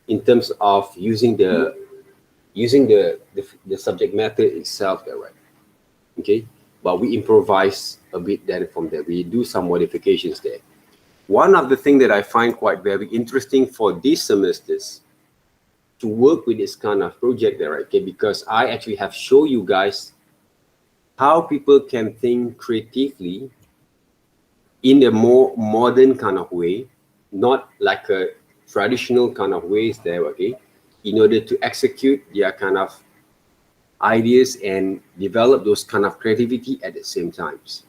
in terms of using the subject matter itself there, right? Okay, but we improvise a bit then from there. We do some modifications there. One of the things that I find quite very interesting for these semesters to work with this kind of project there, okay, because I actually have shown you guys how people can think creatively in a more modern kind of way, not like a traditional kind of ways there, okay, in order to execute their kind of ideas and develop those kind of creativity at the same times.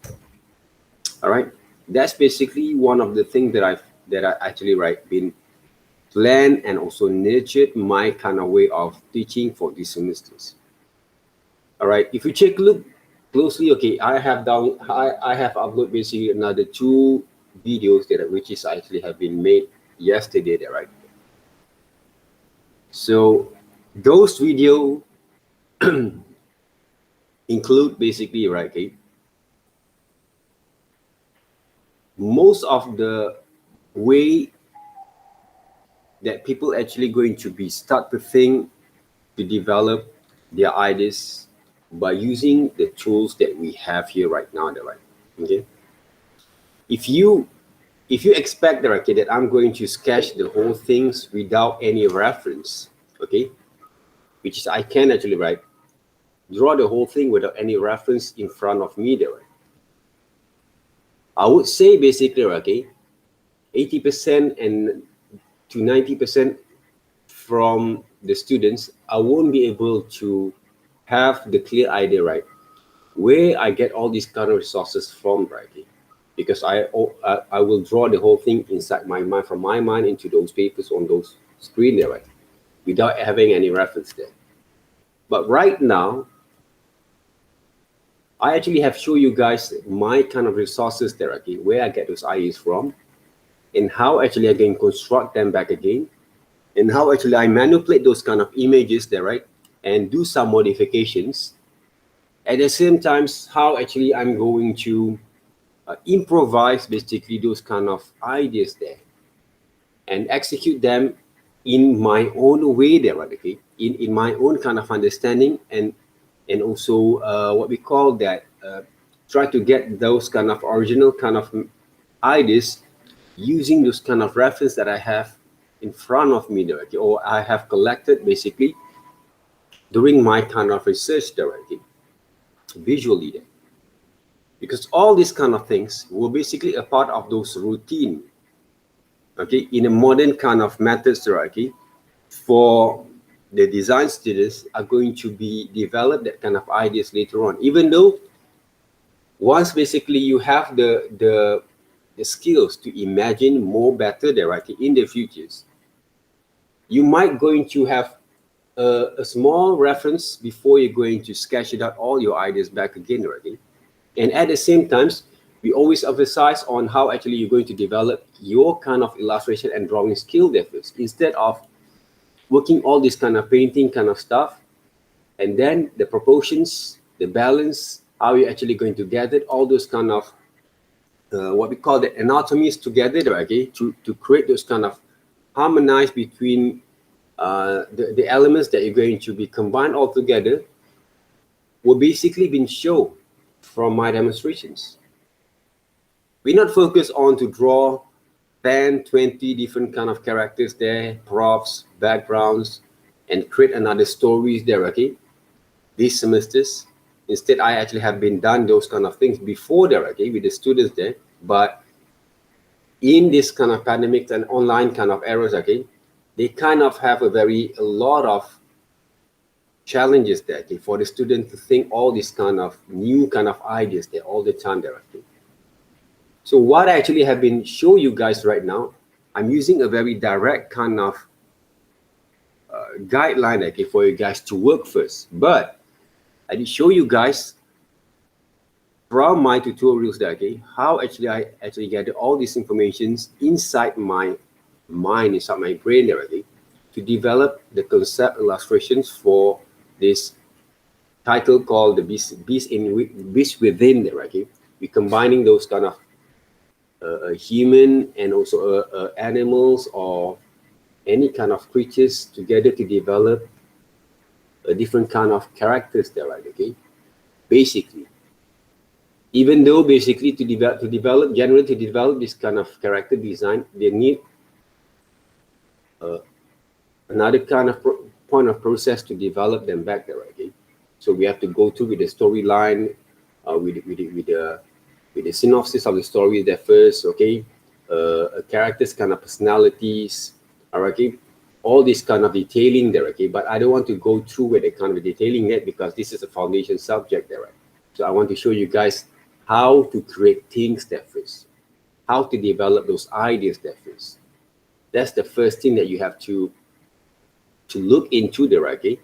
All right, that's basically one of the things that I actually been planned and also nurtured my kind of way of teaching for these semesters. All right, if you take a look closely, okay, I have uploaded basically another 2 videos that which is actually have been made yesterday there, right? So those video include basically, right, okay, most of the way that people actually going to be start to think, to develop their ideas by using the tools that we have here right now, right? Okay, if you expect that, okay, that I'm going to sketch the whole things without any reference, okay, which is I can actually draw the whole thing without any reference in front of me there, right? I would say basically, okay, 80% and to 90% from the students, I won't be able to have the clear idea, right, where I get all these kind of resources from, right? Because I will draw the whole thing inside my mind, from my mind into those papers on those screen there, right, without having any reference there. But right now, I actually have shown you guys my kind of resources there, okay, where I get those ideas from, and how actually I can construct them back again, and how actually I manipulate those kind of images there, right, and do some modifications. At the same time, how actually I'm going to improvise basically those kind of ideas there and execute them in my own way there, right, okay, in my own kind of understanding, and also what we call that, try to get those kind of original kind of ideas using those kind of reference that I have in front of me there, okay, or I have collected basically during my kind of research there, okay, visually there. Because all these kind of things were basically a part of those routine, okay, in a modern kind of methods there, okay, for the design students are going to be develop that kind of ideas later on. Even though once basically you have the skills to imagine more better there, right, in the futures, you might going to have a small reference before you're going to sketch it out all your ideas back again, right? And at the same time, we always emphasize on how actually you're going to develop your kind of illustration and drawing skill there first, instead of working all this kind of painting kind of stuff, and then the proportions, the balance, how you're actually going to gather all those kind of what we call the anatomies together, okay, to create those kind of harmonize between the elements that you're going to be combined all together, will basically been shown from my demonstrations. We're not focused on to draw 10, 20 different kind of characters there, props, backgrounds, and create another stories there, okay, these semesters. Instead, I actually have been done those kind of things before there, okay, with the students there. But in this kind of pandemic and online kind of errors, okay, they kind of have a lot of challenges there, okay, for the student to think all these kind of new kind of ideas there all the time there, okay. So what I actually have been show you guys right now, I'm using a very direct kind of guideline, okay, for you guys to work first. But I did show you guys from my tutorials there, okay, how actually I actually get all these informations inside my mind, inside my brain there, okay, to develop the concept illustrations for this title called the Beast Within there, okay. We're combining those kind of human and also animals, or any kind of creatures together to develop a different kind of characters there, right? Okay, basically, even though basically to develop this kind of character design, they need another kind of point of process to develop them back there, right? Okay, so we have to go through with the storyline, with the synopsis of the story there first, okay, a character's kind of personalities, all right, okay, all this kind of detailing there, okay, but I don't want to go through with the kind of detailing yet because this is a foundation subject there, right? So I want to show you guys how to create things there first, how to develop those ideas there first. That's the first thing that you have to look into there, okay?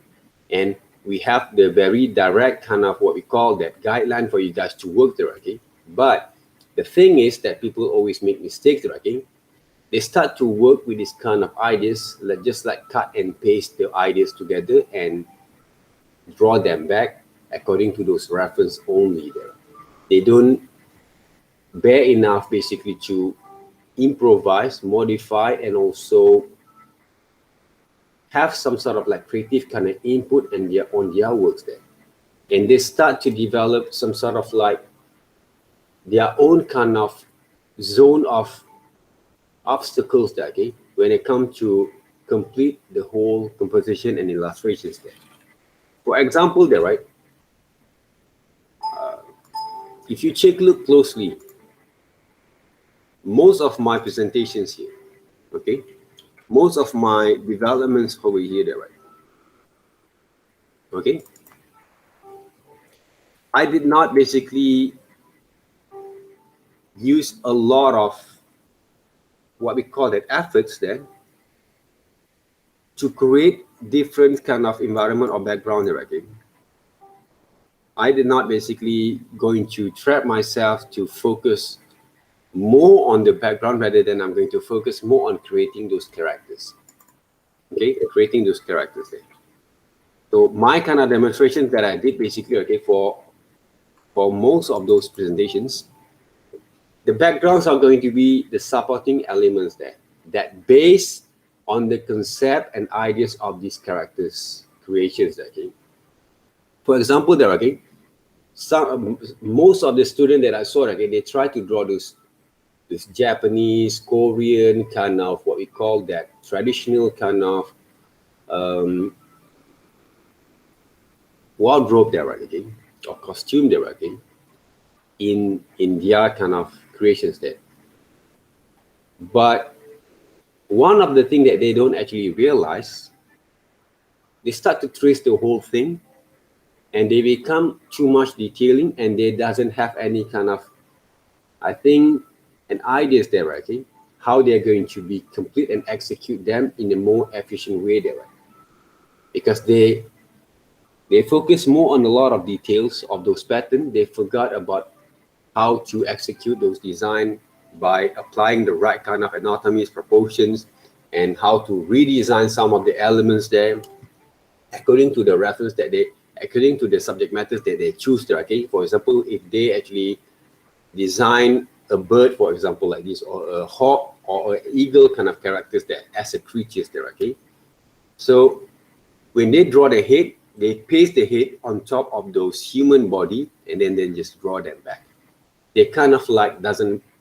And we have the very direct kind of what we call that guideline for you guys to work there, okay? But the thing is that people always make mistakes there, okay? They start to work with this kind of ideas, just like cut and paste the ideas together and draw them back according to those reference only there. They don't bear enough basically to improvise, modify, and also have some sort of like creative kind of input and on their works there. And they start to develop some sort of like their own kind of zone of obstacles there, okay, when it comes to complete the whole composition and illustrations there. For example there, right, if you take a look closely, most of my presentations here, okay, most of my developments over here there, right, okay, I did not basically use a lot of what we call that efforts there to create different kind of environment or background there, okay. I did not basically going to trap myself to focus more on the background rather than I'm going to focus more on creating those characters, okay, creating those characters there. So my kind of demonstration that I did basically, okay, for most of those presentations, the backgrounds are going to be the supporting elements there that base on the concept and ideas of these characters creations there, okay. For example there, okay, most of the students that I saw, okay, they try to draw this Japanese, Korean kind of what we call that traditional kind of wardrobe there, right, okay, or costume there, okay, in their kind of creations there. But one of the things that they don't actually realize, they start to trace the whole thing and they become too much detailing and they doesn't have any kind of, I think, an ideas there, right, okay, how they're going to be complete and execute them in a more efficient way there, right? Because they focus more on a lot of details of those patterns. They forgot about how to execute those design by applying the right kind of anatomies, proportions, and how to redesign some of the elements there according to the reference that according to the subject matters that they choose there, okay. For example, if they actually design a bird, for example, like this, or a hawk or an eagle kind of characters there as a creatures there, okay. So when they draw the head, they paste the head on top of those human body and then just draw them back. They kind of like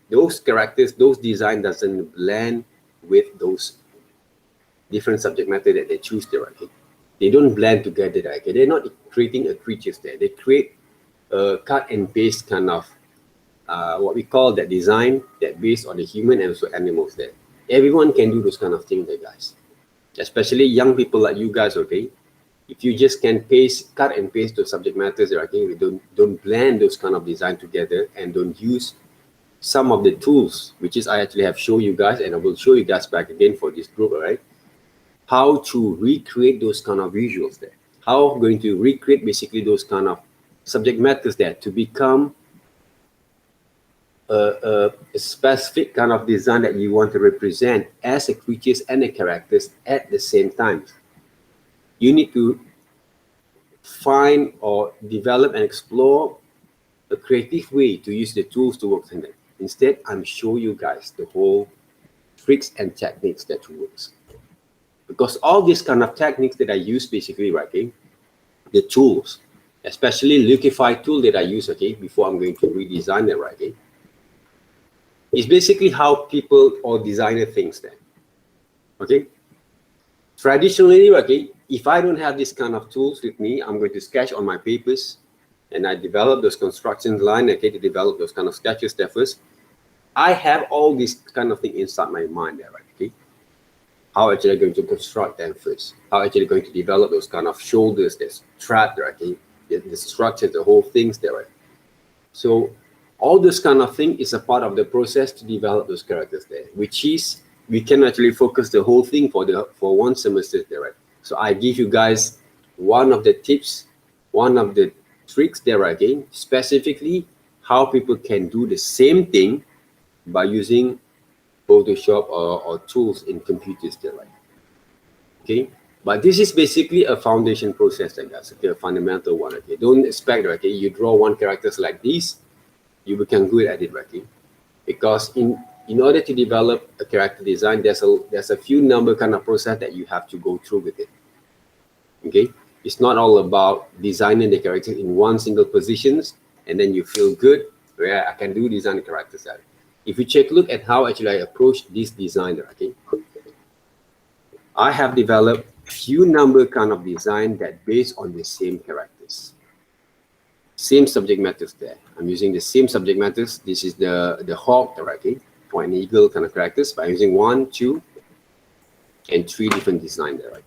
those characters, those design doesn't blend with those different subject matter that they choose there, okay. They don't blend together there, okay. They're not creating a creatures there. They create a cut and paste kind of what we call that design that based on the human and also animals there. Everyone can do those kind of things there, guys. Especially young people like you guys, okay. If you just can cut and paste those subject matters there, okay, we don't blend those kind of design together and don't use some of the tools, which is I actually have shown you guys, and I will show you guys back again for this group, all right, how to recreate those kind of visuals there. How I'm going to recreate basically those kind of subject matters there to become a specific kind of design that you want to represent as a creatures and the characters at the same time. You need to find or develop and explore a creative way to use the tools to work on them. Instead, I'm showing you guys the whole tricks and techniques that works. Because all these kind of techniques that I use basically, right, okay, the tools, especially Liquify tool that I use, okay, before I'm going to redesign it, right, okay, is basically how people or designer thinks then. Okay. Traditionally, okay, if I don't have this kind of tools with me, I'm going to sketch on my papers, and I develop those construction line, okay, to develop those kind of sketches there first. I have all this kind of thing inside my mind there, right? Okay. How actually I'm going to construct them first? How actually going to develop those kind of shoulders, this trap there, okay? The structure, the whole things there, right? So all this kind of thing is a part of the process to develop those characters there, which is we can actually focus the whole thing for one semester there, right? So I give you guys one of the tips, one of the tricks there again, specifically how people can do the same thing by using Photoshop or tools in computers there, right? Okay, but this is basically a foundation process, I guess. Okay, a fundamental one. Okay, don't expect, okay, you draw one characters like this, you become good at it, okay? Because in order to develop a character design, there's a few number kind of process that you have to go through with it. Okay, it's not all about designing the character in one single positions and then you feel good, where I can do design the characters. If you take a look at how actually I approach this designer, okay, I have developed few number kind of design that based on the same characters, same subject matters there. I'm using the same subject matters. This is the hawk, okay, or an eagle kind of characters by using 1, 2, and 3 different design there, right?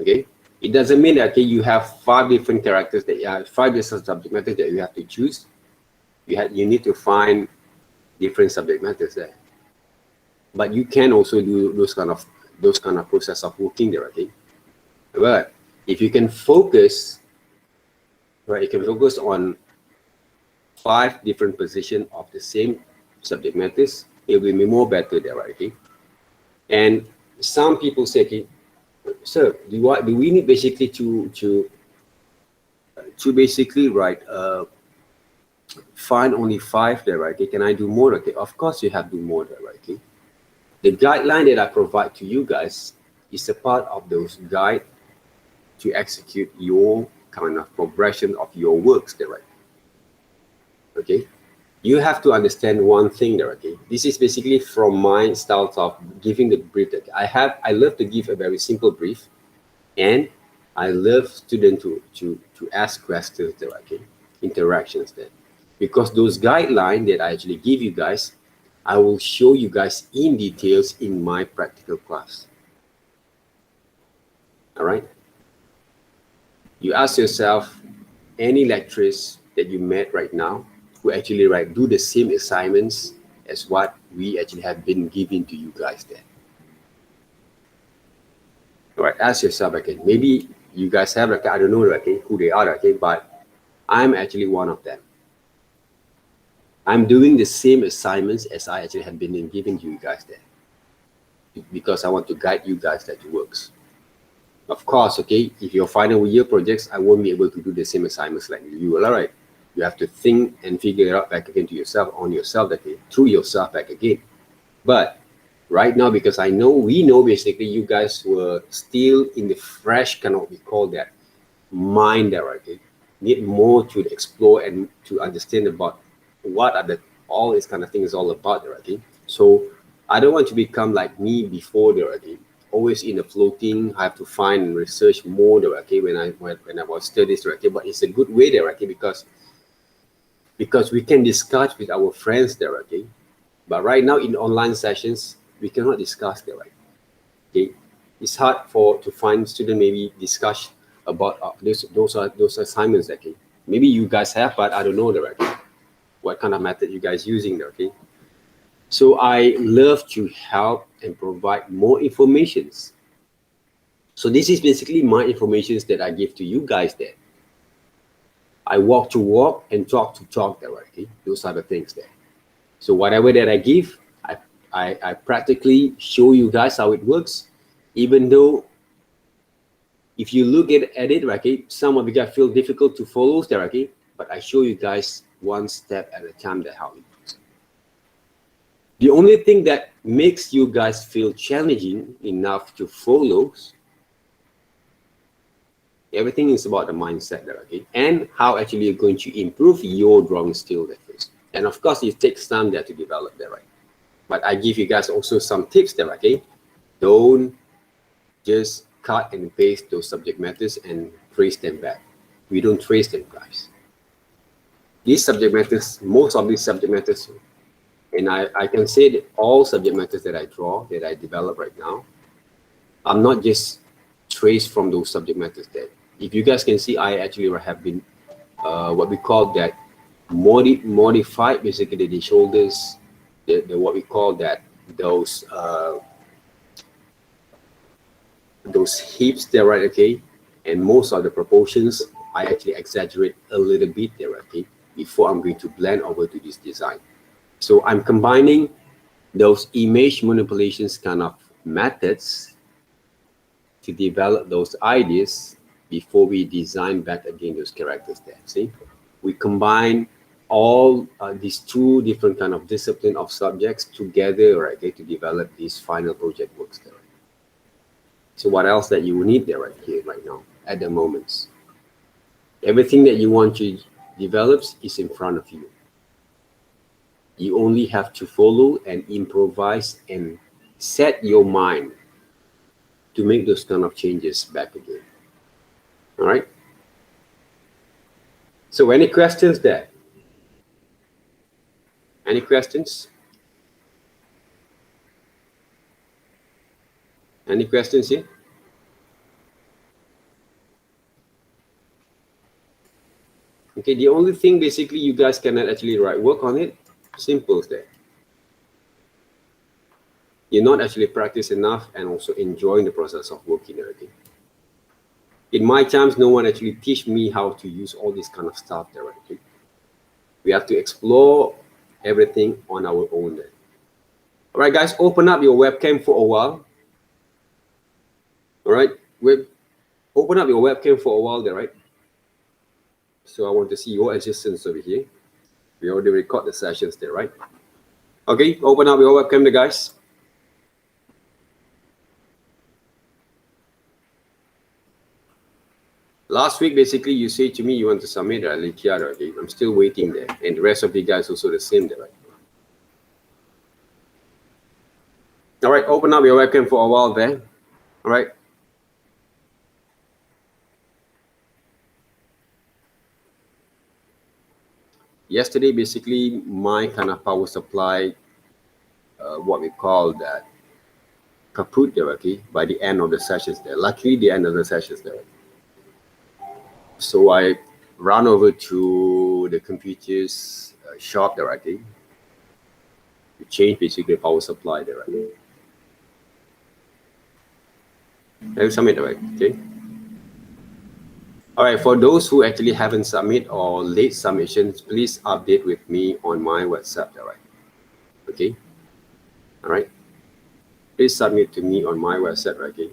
Okay, it doesn't mean that, okay, you have 5 different characters that you have 5 different subject matters that you have to choose. You need to find different subject matters there, but you can also do those kind of process of working there, okay? But if you can focus, right, you can focus on 5 different positions of the same subject matters, it will be more better there, right? Okay. And some people say, okay, sir, do we need basically to basically find only 5 there, right? Okay. Can I do more? Okay, of course you have to do more there, right? Okay. The guideline that I provide to you guys is a part of those guide to execute your kind of progression of your works there, right? Okay, you have to understand one thing there, okay? This is basically from my style of giving the brief that I love to give a very simple brief, and I love students to ask questions there, okay? Interactions there. Because those guidelines that I actually give you guys, I will show you guys in details in my practical class. All right? You ask yourself, any lecturers that you met right now who actually do the same assignments as what we actually have been giving to you guys there. All right, ask yourself again. Maybe you guys have I don't know who they are, okay, but I'm actually one of them. I'm doing the same assignments as I actually have been giving to you guys there, because I want to guide you guys that it works. Of course, okay, if your final year projects, I won't be able to do the same assignments like you will, all right? You have to think and figure it out back again to yourself, on yourself, through yourself back again. But right now, because we know basically you guys were still in the fresh, kind of, we call that mind there, okay? Need more to explore and to understand about what are all this kind of thing is all about there, okay? So I don't want to become like me before there, okay? Always in the floating, I have to find and research more there, okay? When I was studying there, okay? But it's a good way there, okay? Because we can discuss with our friends there, okay? But right now in online sessions, we cannot discuss there, right? Okay, it's hard to find student maybe discuss about those assignments, okay? Maybe you guys have, but I don't know there, okay? What kind of method you guys using there, okay? So I love to help and provide more informations. So this is basically my informations that I give to you guys there. I walk to walk and talk to talk there, okay? Those are the things there. So whatever that I give, I practically show you guys how it works, even though if you look at it, okay, some of you guys feel difficult to follow there, okay? But I show you guys one step at a time that how it works. The only thing that makes you guys feel challenging enough to follow, everything is about the mindset there, okay? And how actually you're going to improve your drawing skill there first. And of course, it takes time there to develop there, right? But I give you guys also some tips there, okay? Don't just cut and paste those subject matters and trace them back. We don't trace them, guys. These subject matters, most of these subject matters, and I can say that all subject matters that I draw, that I develop right now, I'm not just traced from those subject matters there. If you guys can see, I actually have been what we call that modified, basically the shoulders, the what we call that those hips there, right? Okay, and most of the proportions I actually exaggerate a little bit there, okay, before I'm going to blend over to this design. So I'm combining those image manipulations kind of methods to develop those ideas before we design back again those characters there. See, we combine all these two different kind of discipline of subjects together, right, okay, to develop these final project works there. So what else that you need there right here, right now, at the moment? Everything that you want to develop is in front of you. You only have to follow and improvise and set your mind to make those kind of changes back again. All right. So any questions there? Any questions? Any questions here? Okay, the only thing basically you guys cannot actually work on it, simple as that. You're not actually practice enough and also enjoying the process of working already. In my times, no one actually teach me how to use all this kind of stuff directly. We have to explore everything on our own there. All right, guys, open up your webcam for a while. All right, open up your webcam for a while there, right? So I want to see your assistance over here. We already record the sessions there, right? Okay, open up your webcam there, guys. Last week, basically, you say to me you want to submit Likiara, okay? I'm still waiting there. And the rest of you guys also the same there, right? All right, open up your webcam for a while there. All right. Yesterday, basically, my kind of power supply, what we call that, kaput there, okay, by the end of the sessions there. Luckily, the end of the sessions there. So I ran over to the computer's shop there, okay, to change basically power supply there, right? Have you submit, right? Okay. All right, for those who actually haven't submit or late submissions, please update with me on my WhatsApp, all right? Okay. All right. Please submit to me on my WhatsApp, okay?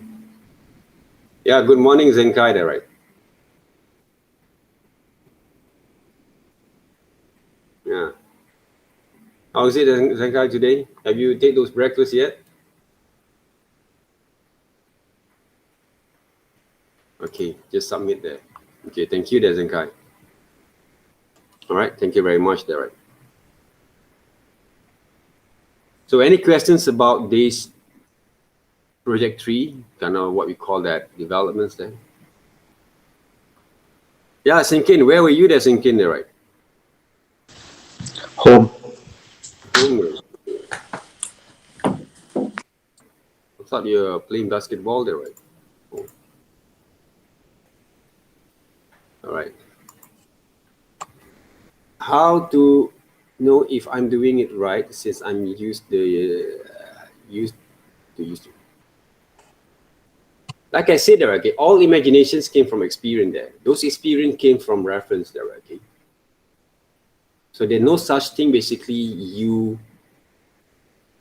Yeah, good morning, Zenkai, there, right? Yeah. How is it, Zenkai, today? Have you taken those breakfasts yet? Okay, just submit there. Okay, thank you there, Zenkai. All right, thank you very much there, right? So any questions about this project 3, kind of what we call that developments there? Yeah, Sinkin, where were you there, Sinkin there, right? Home. Home. I thought you were playing basketball there, right? Oh. All right. How to know if I'm doing it right since I'm used to. Like I said there, okay, all imaginations came from experience there. Those experience came from reference there, okay? So there's no such thing basically you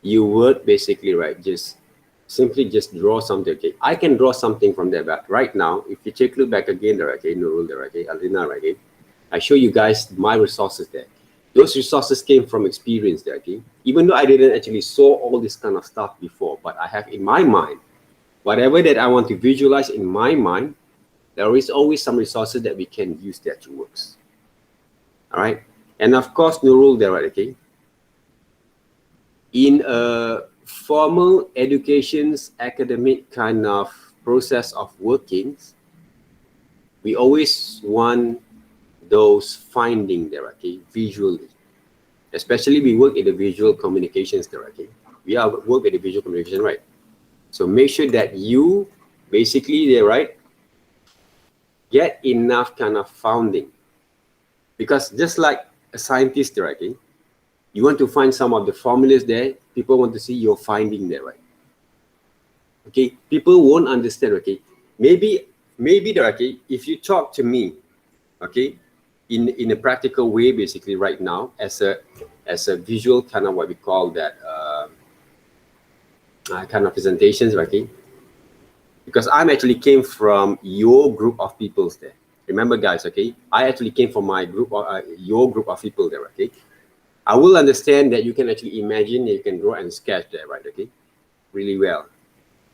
would basically, right, just simply just draw something, okay? I can draw something from there, but right now, if you take a look back again there, okay, Nurul there, okay, Alina, right, okay? I show you guys my resources there. Those resources came from experience there, okay? Even though I didn't actually saw all this kind of stuff before, but I have in my mind, whatever that I want to visualize in my mind, there is always some resources that we can use there to work. All right? And of course, Nurul there, right, okay? In a formal education's academic kind of process of working, we always want those finding there, okay, visually. Especially we work in the visual communications there, okay? We are work in the visual communication, right? So make sure that you basically there, right, get enough kind of founding. Because just like a scientist there, okay, you want to find some of the formulas there, people want to see your finding there, right? Okay, people won't understand, okay? Maybe there, okay, if you talk to me, okay, in a practical way, basically right now, as a visual kind of what we call that kind of presentations, okay? Because I'm actually came from your group of peoples there. Remember, guys, okay? I actually came from my group, your group of people there, okay? I will understand that you can actually imagine, you can draw and sketch there, right? Okay, really well.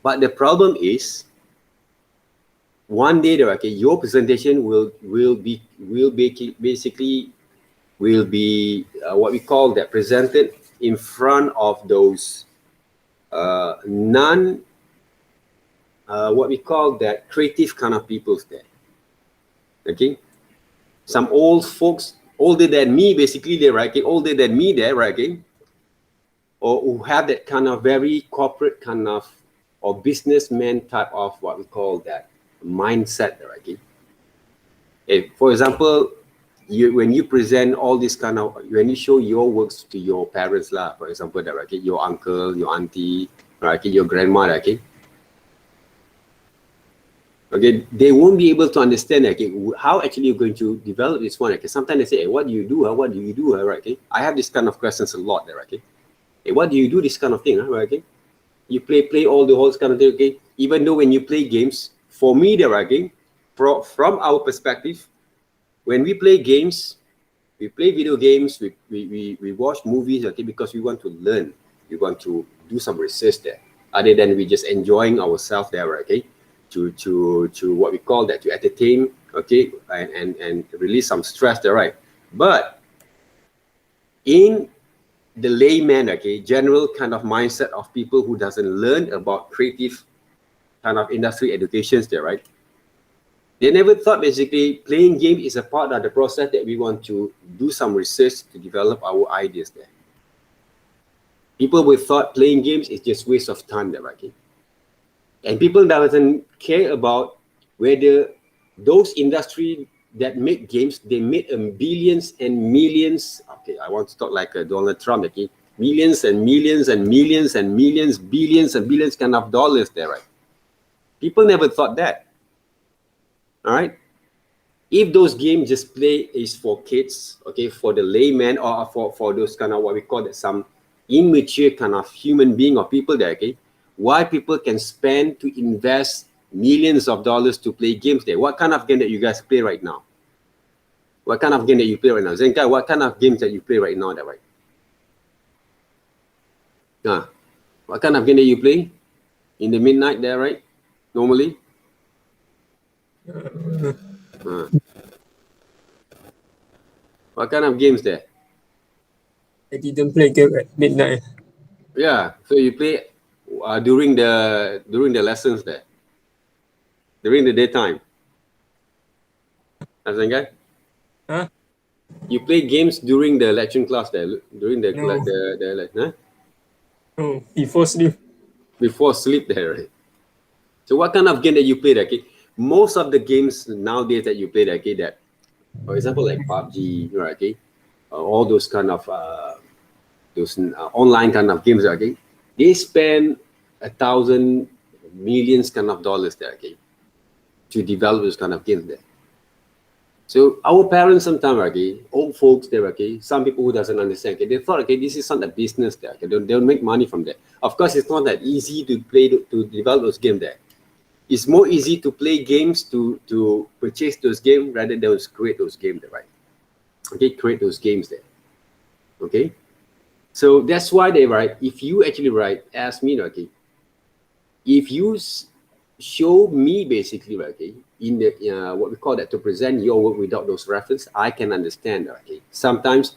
But the problem is, one day there, okay, your presentation will be basically what we call that presented in front of those what we call that creative kind of peoples there. Okay, some old folks, older than me, basically there, right? Okay, older than me there, right? Okay, or who have that kind of very corporate kind of or businessman type of what we call that mindset there, okay? If, for example, when you present all this kind of, when you show your works to your parents lah, for example, that, okay, your uncle, your auntie, right, okay, your grandma, okay, okay, they won't be able to understand, okay, how actually you're going to develop this one. Okay, sometimes they say, hey, what do you do? What do you do? Right, okay, I have this kind of questions a lot there, okay. Hey, what do you do? This kind of thing, right, okay. You play all the whole kind of thing, okay. Even though when you play games, for me, there, okay, from our perspective, when we play games, we play video games, we watch movies, okay, because we want to learn, we want to do some research there, other than we just enjoying ourselves there, okay, to what we call that, to entertain, okay, and release some stress there, right? But in the layman, okay, general kind of mindset of people who doesn't learn about creative kind of industry educations there, right? They never thought basically playing game is a part of the process that we want to do some research to develop our ideas there. People would thought playing games is just waste of time there, right? Okay? And people doesn't care about whether those industry that make games, they made billions and millions. Okay, I want to talk like Donald Trump, okay? Millions and millions and millions and millions, billions and billions kind of dollars there, right? People never thought that. All right. If those games just play is for kids, okay, for the layman or for those kind of what we call that some immature kind of human being or people there, okay, why people can spend to invest millions of dollars to play games there? What kind of game that you guys play right now? What kind of game that you play right now? Zenkai, what kind of games that you play right now there, right? What kind of game that you play in the midnight there, right? Normally? What kind of games there? I didn't play game at midnight. Yeah, so you play during the lessons there, during the daytime. Zenkai? Huh? You play games during the lecture class there, during the No. No, before sleep. Before sleep there, right? So what kind of game that you play there? Okay? Most of the games nowadays that you play there, okay, that, for example, like PUBG, right? Okay, all those kind of those online kind of games, okay, they spend 1,000 millions kind of dollars there, okay, to develop those kind of games there. So our parents sometimes, okay, old folks there, okay, some people who doesn't understand, okay, they thought, okay, this is not a business there, okay, they'll make money from that. Of course, it's not that easy to play to develop those games there. It's more easy to play games to purchase those games rather than create those games there, right? Okay, create those games there. Okay, so that's why they write. If you actually write, ask me, okay, if you show me basically, okay, in the what we call that, to present your work without those reference, I can understand. Okay, sometimes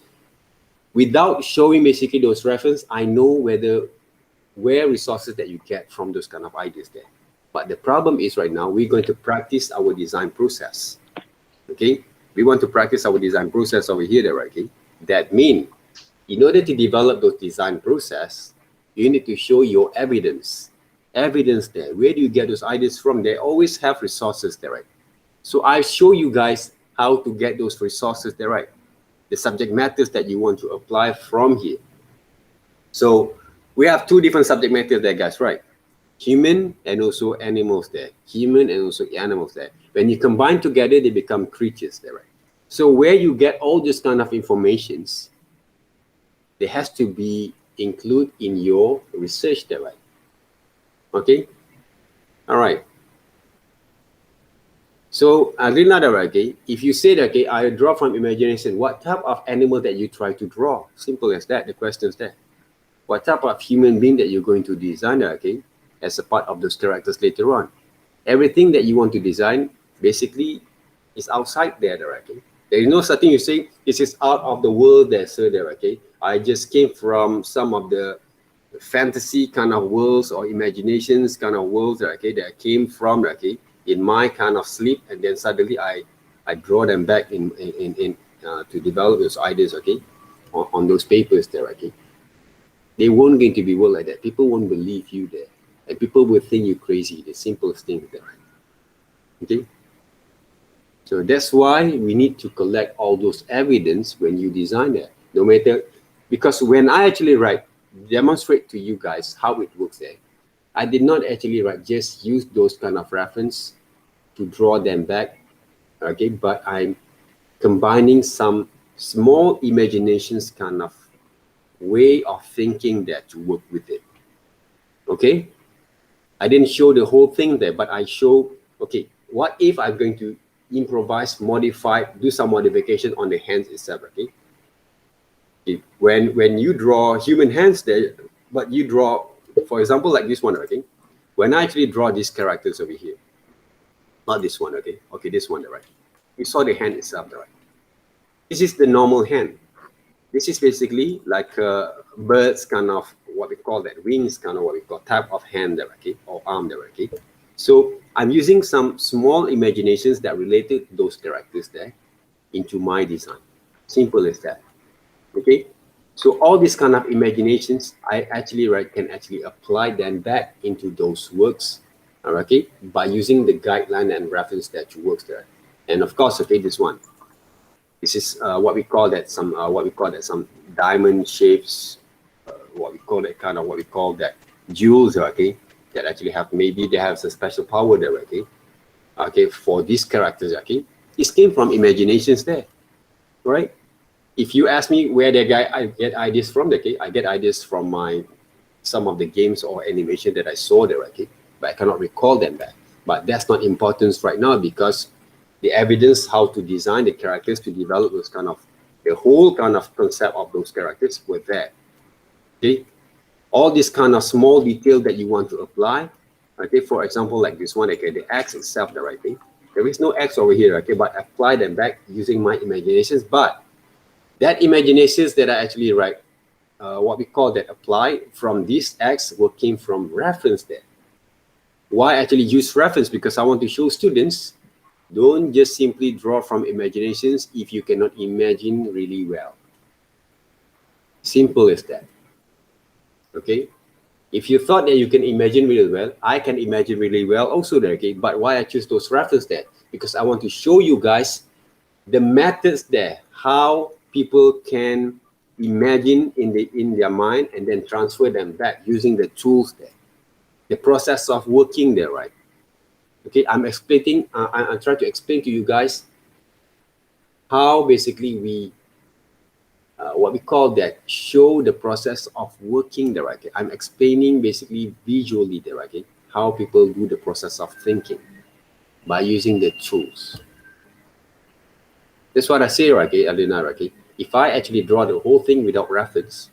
without showing basically those reference, I know where resources that you get from those kind of ideas there. But the problem is right now we're going to practice our design process. Okay, we want to practice our design process over here. There, okay, that means in order to develop those design process, you need to show your evidence. Evidence there. Where do you get those ideas from? They always have resources there, right? So I show you guys how to get those resources there, right? The subject matters that you want to apply from here. So we have two different subject matters there, guys, right? Human and also animals there. Human and also animals there. When you combine together, they become creatures there, right? So where you get all this kind of informations, there has to be included in your research there, right? Okay? All right. So, Rinada, okay, if you say that, okay, I draw from imagination, what type of animal that you try to draw? Simple as that, the question's there. What type of human being that you're going to design, okay, as a part of those characters later on? Everything that you want to design, basically, is outside there, okay? There is no such thing you say, this is out of the world there, sir, there, okay? I just came from some of the fantasy kind of worlds or imaginations kind of worlds, okay, that I came from, okay, in my kind of sleep, and then suddenly I draw them back in to develop those ideas, okay, on those papers there, okay. They won't going to be world like that. People won't believe you there, and people will think you crazy. The simplest thing there, okay. So that's why we need to collect all those evidence when you design that. No matter, because when I actually demonstrate to you guys how it works there, I did not actually just use those kind of reference to draw them back, okay, but I'm combining some small imaginations kind of way of thinking there to work with it, okay. I didn't show the whole thing there, but I show, okay, what if I'm going to improvise, modify, do some modification on the hands itself, okay. When you draw human hands there, but you draw, for example, like this one, okay, when I actually draw these characters over here, not this one, okay, this one, right, you saw the hand itself, right, this is the normal hand. This is basically like a bird's kind of what we call that, wings kind of what we call type of hand there, okay, or arm there, okay. So I'm using some small imaginations that related to those characters there into my design. Simple as that, okay. So all these kind of imaginations, I actually can actually apply them back into those works, okay, by using the guideline and reference that works there. And of course, okay, this one. This is what we call that some diamond shapes, what we call that jewels, okay, that actually have, maybe they have some special power there, okay, for these characters, okay. This came from imaginations there, right? If you ask me where I get ideas from, okay, I get ideas from some of the games or animation that I saw there, okay, but I cannot recall them back. But that's not important right now, because the evidence how to design the characters, to develop those kind of, the whole kind of concept of those characters were there, okay. All this kind of small detail that you want to apply, okay, for example, like this one, okay, the X itself, the right thing, there is no X over here, okay, but apply them back using my imaginations. But that imaginations that I actually what we call that apply from this X, what came from reference there. Why actually use reference? Because I want to show students, don't just simply draw from imaginations if you cannot imagine really well. Simple as that, okay. If you thought that you can imagine really well, I can imagine really well also there, okay. But why I choose those references there? Because I want to show you guys the methods there, how people can imagine in their mind and then transfer them back using the tools there, the process of working there, right? Okay, I'm trying to explain to you guys how basically we what we call that, show the process of working there, okay. I'm explaining basically visually there, okay, how people do the process of thinking by using the tools. That's what I say, okay, Alina, okay. If I actually draw the whole thing without reference,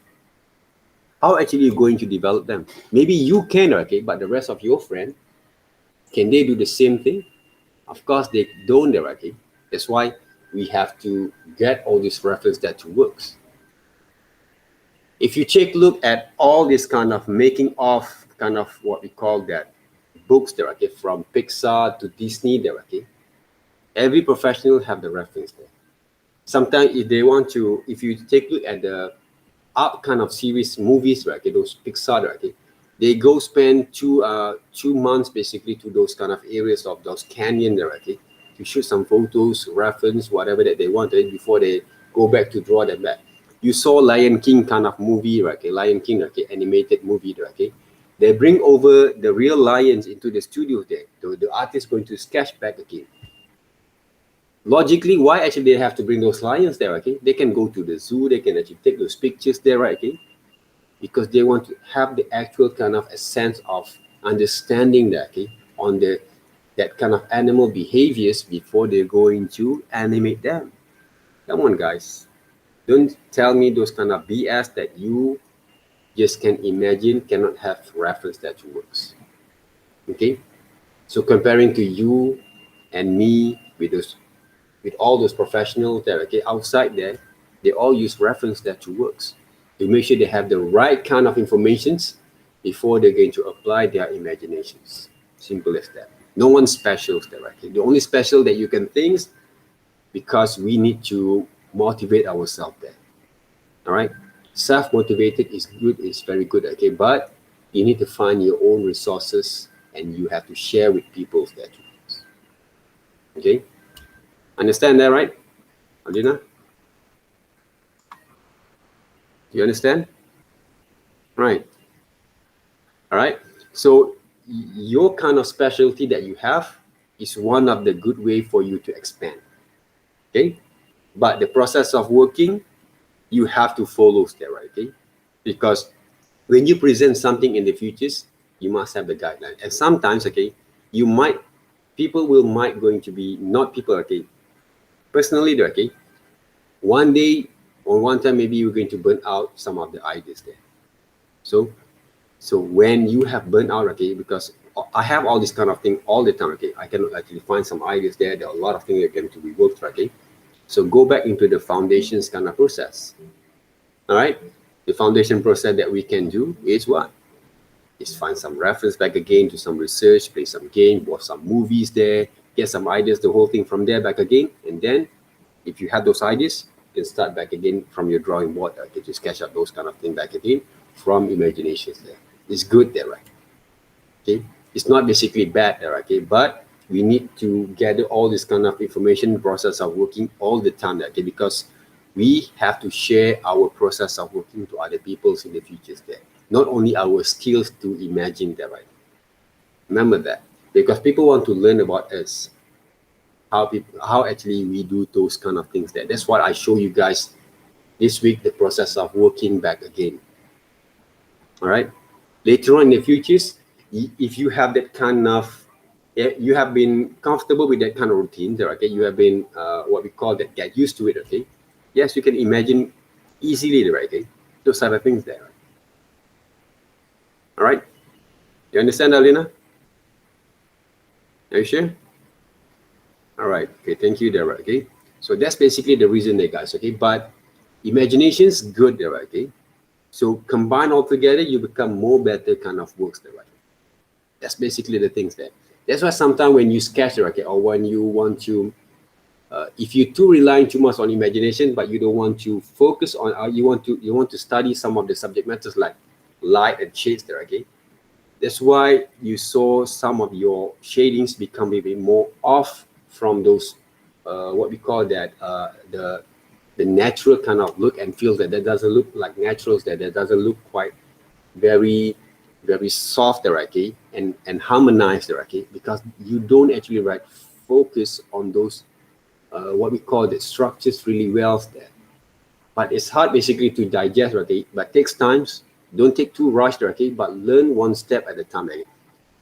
how actually you going to develop them? Maybe you can, okay, but the rest of your friend, can they do the same thing? Of course they don't, okay. That's why we have to get all these reference that works. If you take a look at all this kind of making of kind of what we call that books there, okay, from Pixar to Disney there, okay, every professional have the reference there. Sometimes if they want to, if you take a look at the art kind of series movies, right, okay, those Pixar, right, okay, they go spend 2 months basically to those kind of areas of those canyon there, okay, to shoot some photos, reference, whatever that they wanted before they go back to draw them back. You saw Lion King kind of movie, right, okay, Lion King, okay, animated movie, right, okay. They bring over the real lions into the studio there. The artist going to sketch back again. Logically, why actually they have to bring those lions there, okay? They can go to the zoo, they can actually take those pictures there, right, okay? Because they want to have the actual kind of a sense of understanding that, okay, on that kind of animal behaviors before they're going to animate them. Come on, guys. Don't tell me those kind of BS that you just can imagine, cannot have reference that works. Okay? So comparing to you and me with all those professionals that, okay, outside there, they all use reference that works to make sure they have the right kind of informations before they're going to apply their imaginations. Simple as that. No one's special there, okay? The only special that you can think is because we need to motivate ourselves there. All right? Self-motivated is good, it's very good, okay? But you need to find your own resources and you have to share with people that. Okay? Understand that, right, Alina? You understand? Right. All right. So your kind of specialty that you have is one of the good way for you to expand. Okay. But the process of working, you have to follow there, right? Okay. Because when you present something in the futures, you must have the guideline. And sometimes, okay, people might going to be not people, okay. Personally, okay, one day or one time maybe you're going to burn out some of the ideas there. So when you have burnt out, okay, because I have all this kind of thing all the time, okay, I cannot actually find some ideas there. There are a lot of things that are going to be worked, okay. So go back into the foundations kind of process. All right, the foundation process that we can do is what? Is find some reference back again, do some research, play some game, watch some movies there, get some ideas, the whole thing from there back again, and then if you have those ideas, you can start back again from your drawing board. Okay, just sketch up those kind of things back again from imaginations there. It's good there, right? Okay, it's not basically bad there, okay, but we need to gather all this kind of information process of working all the time, okay, because we have to share our process of working to other people in the futures there. Not only our skills to imagine that, right? Remember that, because people want to learn about us, how actually we do those kind of things there. That's what I show you guys this week, the process of working back again. All right. Later on in the futures, if you have that kind of, you have been comfortable with that kind of routine there, okay, you have been what we call that, get used to it, okay. Yes, you can imagine easily there, okay, those type of things there. All right, you understand, Alina? Are you sure? All right, okay, thank you there, okay. So that's basically the reason there, guys, okay. But imagination's good there, okay. So combine all together, you become more better kind of works there, right? That's basically the things there. That's why sometimes when you sketch, okay, or when you want to, if you're relying too much on imagination, but you don't want to focus on, you want to study some of the subject matters like light and shades there, okay. That's why you saw some of your shadings become a bit more off from those, what we call that, the natural kind of look and feel that doesn't look like naturals, that doesn't look quite very soft there, okay, and harmonized there, okay, because you don't actually focus on those what we call the structures really well there. But it's hard basically to digest, okay, but takes times. Don't take too rushed, okay, but learn one step at a time, okay?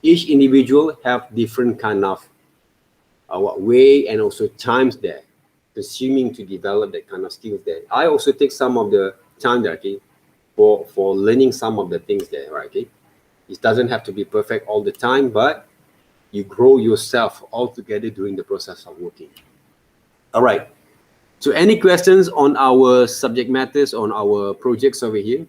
Each individual have different kind of way and also times there. consuming to develop that kind of skills there. I also take some of the time there, okay, for learning some of the things there, right? Okay, it doesn't have to be perfect all the time, but you grow yourself altogether during the process of working. All right. So any questions on our subject matters, on our projects over here?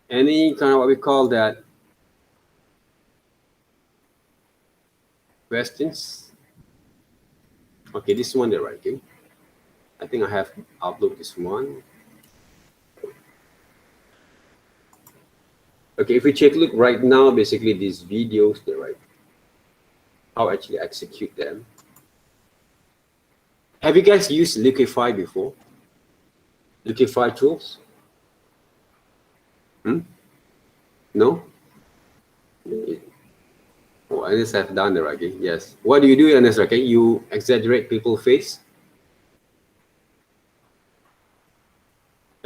Any kind of what we call that questions? Okay, this one there, right? Okay. I think I have uploaded this one. Okay, if we take a look right now, basically these videos there, right? How actually execute them. Have you guys used Liquify before? Liquify tools? No? Oh, Ernest have done the right. Okay? Yes. What do you do, Ernest? Okay, you exaggerate people's face.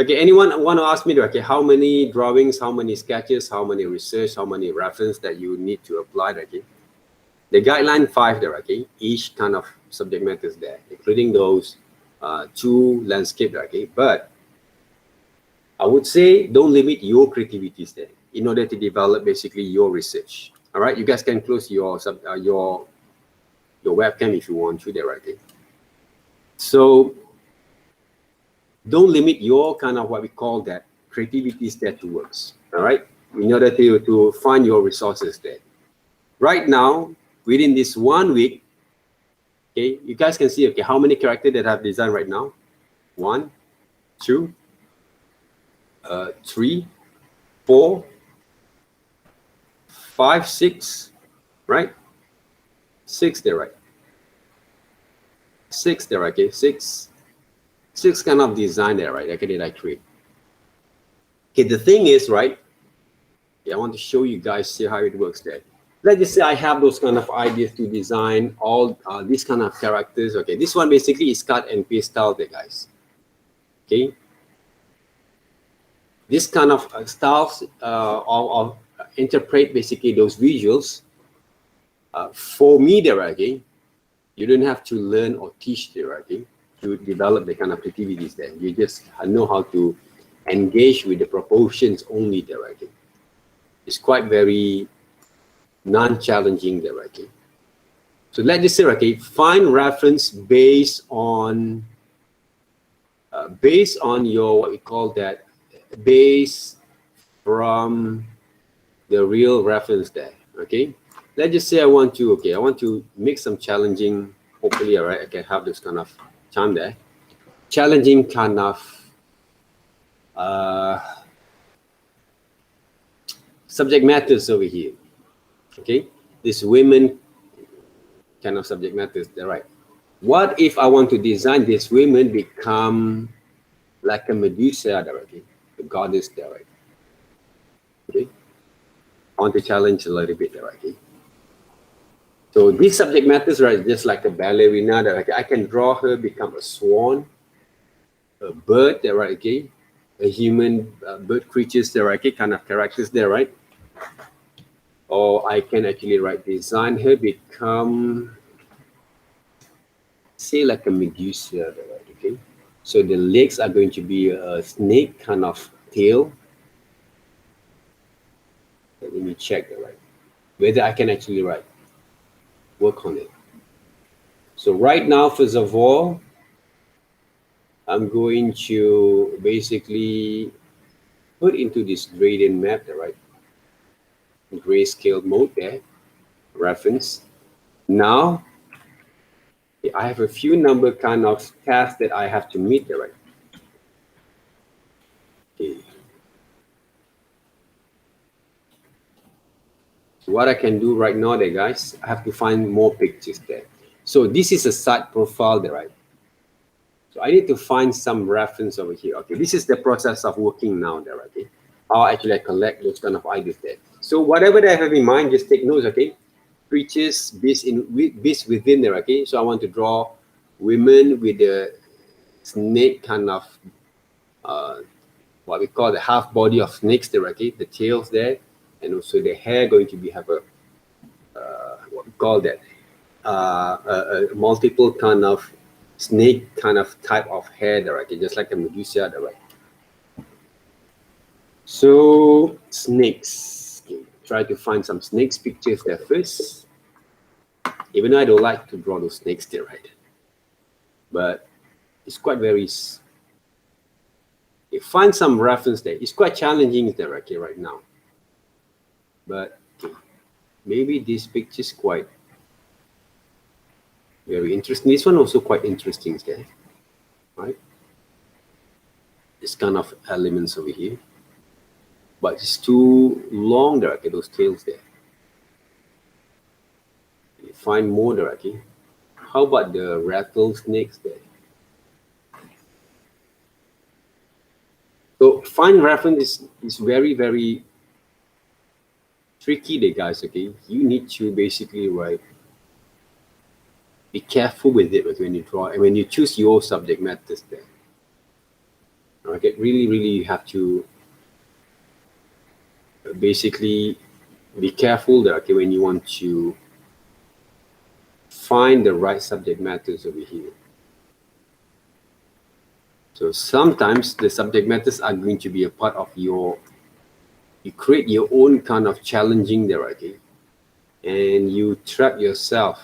Okay, anyone want to ask me, okay, how many drawings, how many sketches, how many research, how many reference that you need to apply, okay? The guideline 5 there, okay? Each kind of subject matter is there, including those 2 landscape, okay? But I would say don't limit your creativities there in order to develop basically your research. All right, you guys can close your webcam if you want to there, okay? So don't limit your kind of what we call that creativity that works, all right, in order to find your resources there. Right now, within this 1 week, okay, you guys can see, okay, how many characters that I've designed right now? 1, 2, 3, 4, 5, 6, right? 6 there, right? 6 there, okay, 6 kind of design there, right? Okay, that I create. Okay, the thing is, right? Okay, I want to show you guys, see how it works there. Let's just say I have those kind of ideas to design all these kind of characters. Okay, this one basically is cut and paste style there, guys. Okay, this kind of styles of interpret basically those visuals. For me there, okay, you don't have to learn or teach there, okay, to develop the kind of activities there. You just know how to engage with the proportions only there, okay. It's quite very non-challenging there, okay. So let's just say, okay, find reference based on your what we call that base from the real reference there, okay. Let's just say I want to make some challenging, hopefully, all right, I can have this kind of time there, challenging kind of subject matters over here, okay. This women kind of subject matters there, right? What if I want to design this women become like a Medusa there, okay, the goddess there, right? Okay, I want to challenge a little bit there, okay. So these subject matters, right, just like a ballerina that, okay, I can draw her become a swan, a bird there, right, okay, a human bird creatures there, okay, kind of characters there, right? Or I can actually, right, design her become, say, like a Medusa there, right, okay. So the legs are going to be a snake kind of tail. Let me check that, right, whether I can actually, right, work on it. So right now, first of all, I'm going to basically put into this gradient map there, right? Grayscale mode there, reference. Now, I have a few number kind of tasks that I have to meet there, right? Okay. So what I can do right now there, guys, I have to find more pictures there. So this is a site profile there, right? So I need to find some reference over here. Okay, this is the process of working now there, okay? How actually I collect those kind of ideas there. So whatever that I have in mind, just take notes, okay? Creatures beasts within there, okay? So I want to draw women with the snake kind of what we call the half body of snakes there, okay? The tails there, and also the hair going to be have a call that, multiple kind of snake kind of type of hair there, okay, just like a medusa there, right? So snakes, okay, try to find some snakes pictures there first, even though I don't like to draw those snakes there, right? But it's quite very, you find some reference there. It's quite challenging there, okay, right now. But okay, maybe this picture is quite very interesting. This one also quite interesting there, right? This kind of elements over here, but it's too long there, okay, those tails there. You find more there, okay. How about the rattlesnakes there? So find reference is very, very tricky there, guys, okay. You need to basically, right, be careful with it when you draw and when you choose your subject matters there. Okay, really you have to basically be careful there, okay, when you want to find the right subject matters over here. So sometimes the subject matters are going to be a part of your, you create your own kind of challenging there, okay, and you trap yourself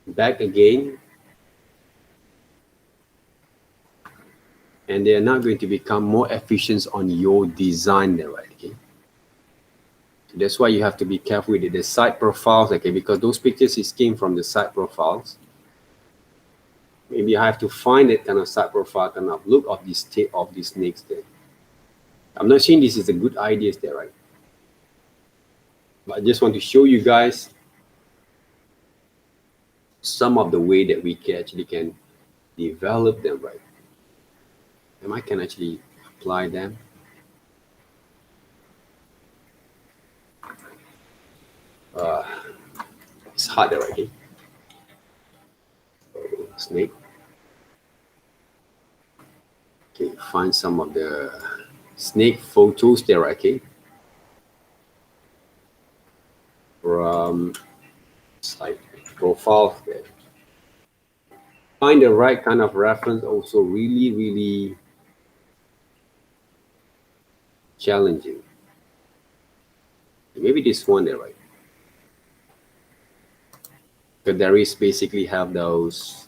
back again, and they are not going to become more efficient on your design there, right? Okay, so that's why you have to be careful with the side profiles, okay, because those pictures is came from the side profiles. Maybe I have to find that kind of side profile kind of look of this snakes there. I'm not saying this is a good idea there, right? But I just want to show you guys some of the way that we can develop them, right? And I can actually apply them. It's harder, right? Okay? Snake. Okay, find some of the snake photos there, okay? From site profile there. Find the right kind of reference also really challenging. Maybe this one there, right? Because there is basically have those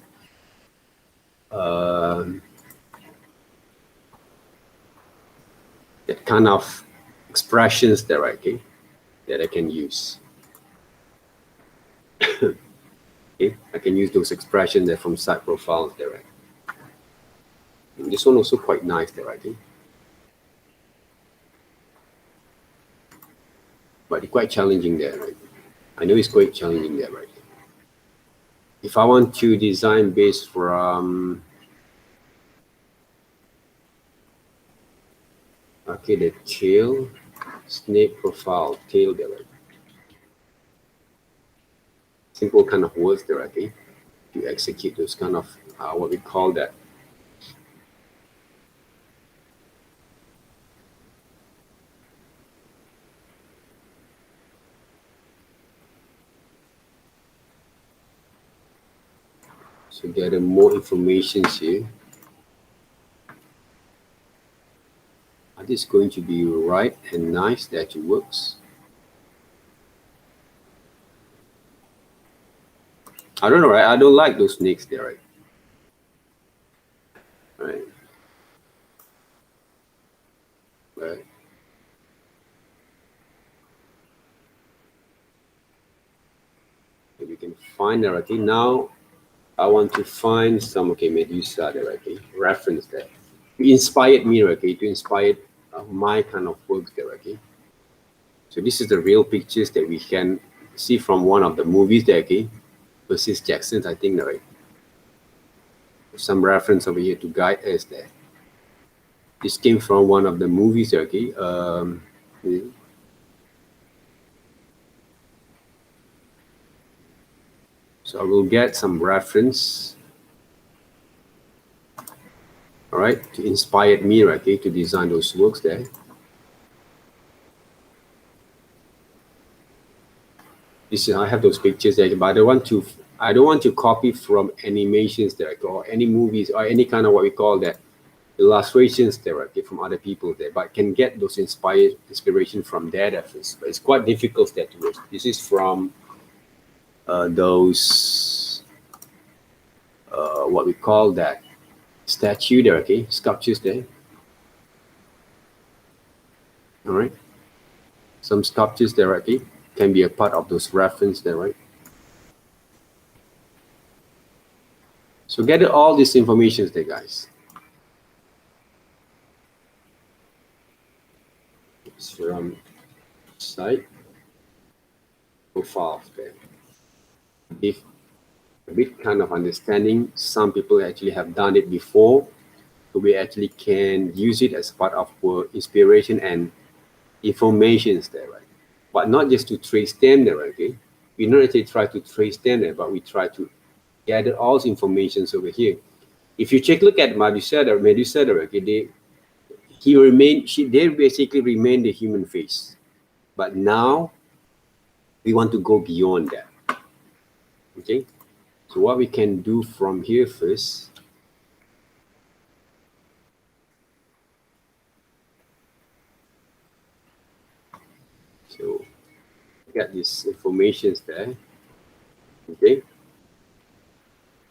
that kind of expressions there, right? Okay, that I can use. Okay, I can use those expressions there from side profiles there, right? And this one also quite nice there, right? Okay? But it's quite challenging there, right? I know it's quite challenging there, right? If I want to design based from, okay, the tail, snake profile, tail there, right? Simple kind of words there, okay? To execute those kind of, what we call that. So gather more information here. Are this going to be right and nice that it works? I don't know, right? I don't like those snakes there, right? Right. Right. So we can find that, okay? Now I want to find some, okay, Medusa there, okay? Reference there. It inspired me, okay? To inspire my kind of work there, okay? So this is the real pictures that we can see from one of the movies there, okay? Versus Jackson's, I think, right? Some reference over here to guide us there. This came from one of the movies, okay? So I will get some reference, all right, to inspire me, okay, to design those works there. This is, I have those pictures there, but I don't want to copy from animations there, or any movies or any kind of what we call that illustrations there, okay, from other people there, but can get those inspiration from there at first. But it's quite difficult there to work. This is from those what we call that statue there, okay, sculptures there. All right, some sculptures there, okay, can be a part of those reference there, right? So gather all these informations there, guys. It's from site profile there. If a bit kind of understanding, some people actually have done it before, so we actually can use it as part of our inspiration and informations there, right? But not just to trace them there, okay? We not actually try to trace them there, but we try to gather all the informations over here. If you take a look at Medusa, okay, they basically remain the human face, but now we want to go beyond that. Okay, so what we can do from here first, so get these informations there. Okay,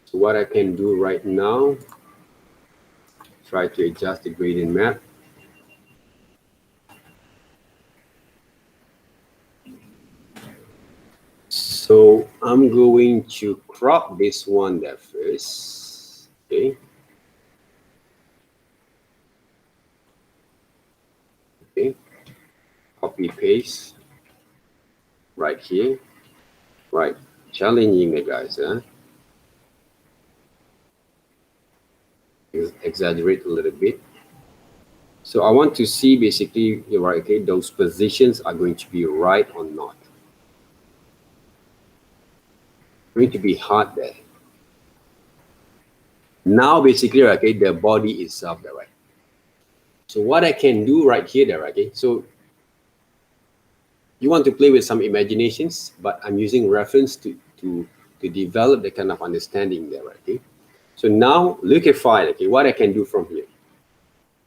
so what I can do right now, try to adjust the gradient map. So I'm going to crop this one there first. Okay. Okay. Copy paste right here. Right. Challenging it, guys. Huh? Exaggerate a little bit. So I want to see basically, you're right, okay, those positions are going to be right or not. Going to be hard there. Now basically, okay, the body itself there, right? So what I can do right here there, okay, so you want to play with some imaginations, but I'm using reference to develop the kind of understanding there, okay? So now look at file, okay, what I can do from here.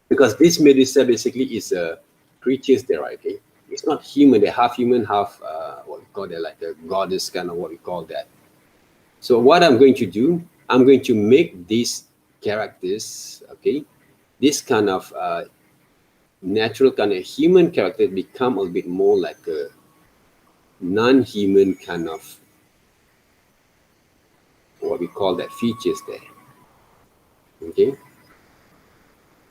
Because this Medusa basically is a creatures there, okay? It's not human, they're half human, half what we call that, like a goddess kind of what we call that. So what I'm going to do, I'm going to make these characters, okay, this kind of natural kind of human character become a bit more like a non-human kind of what we call that features there. Okay.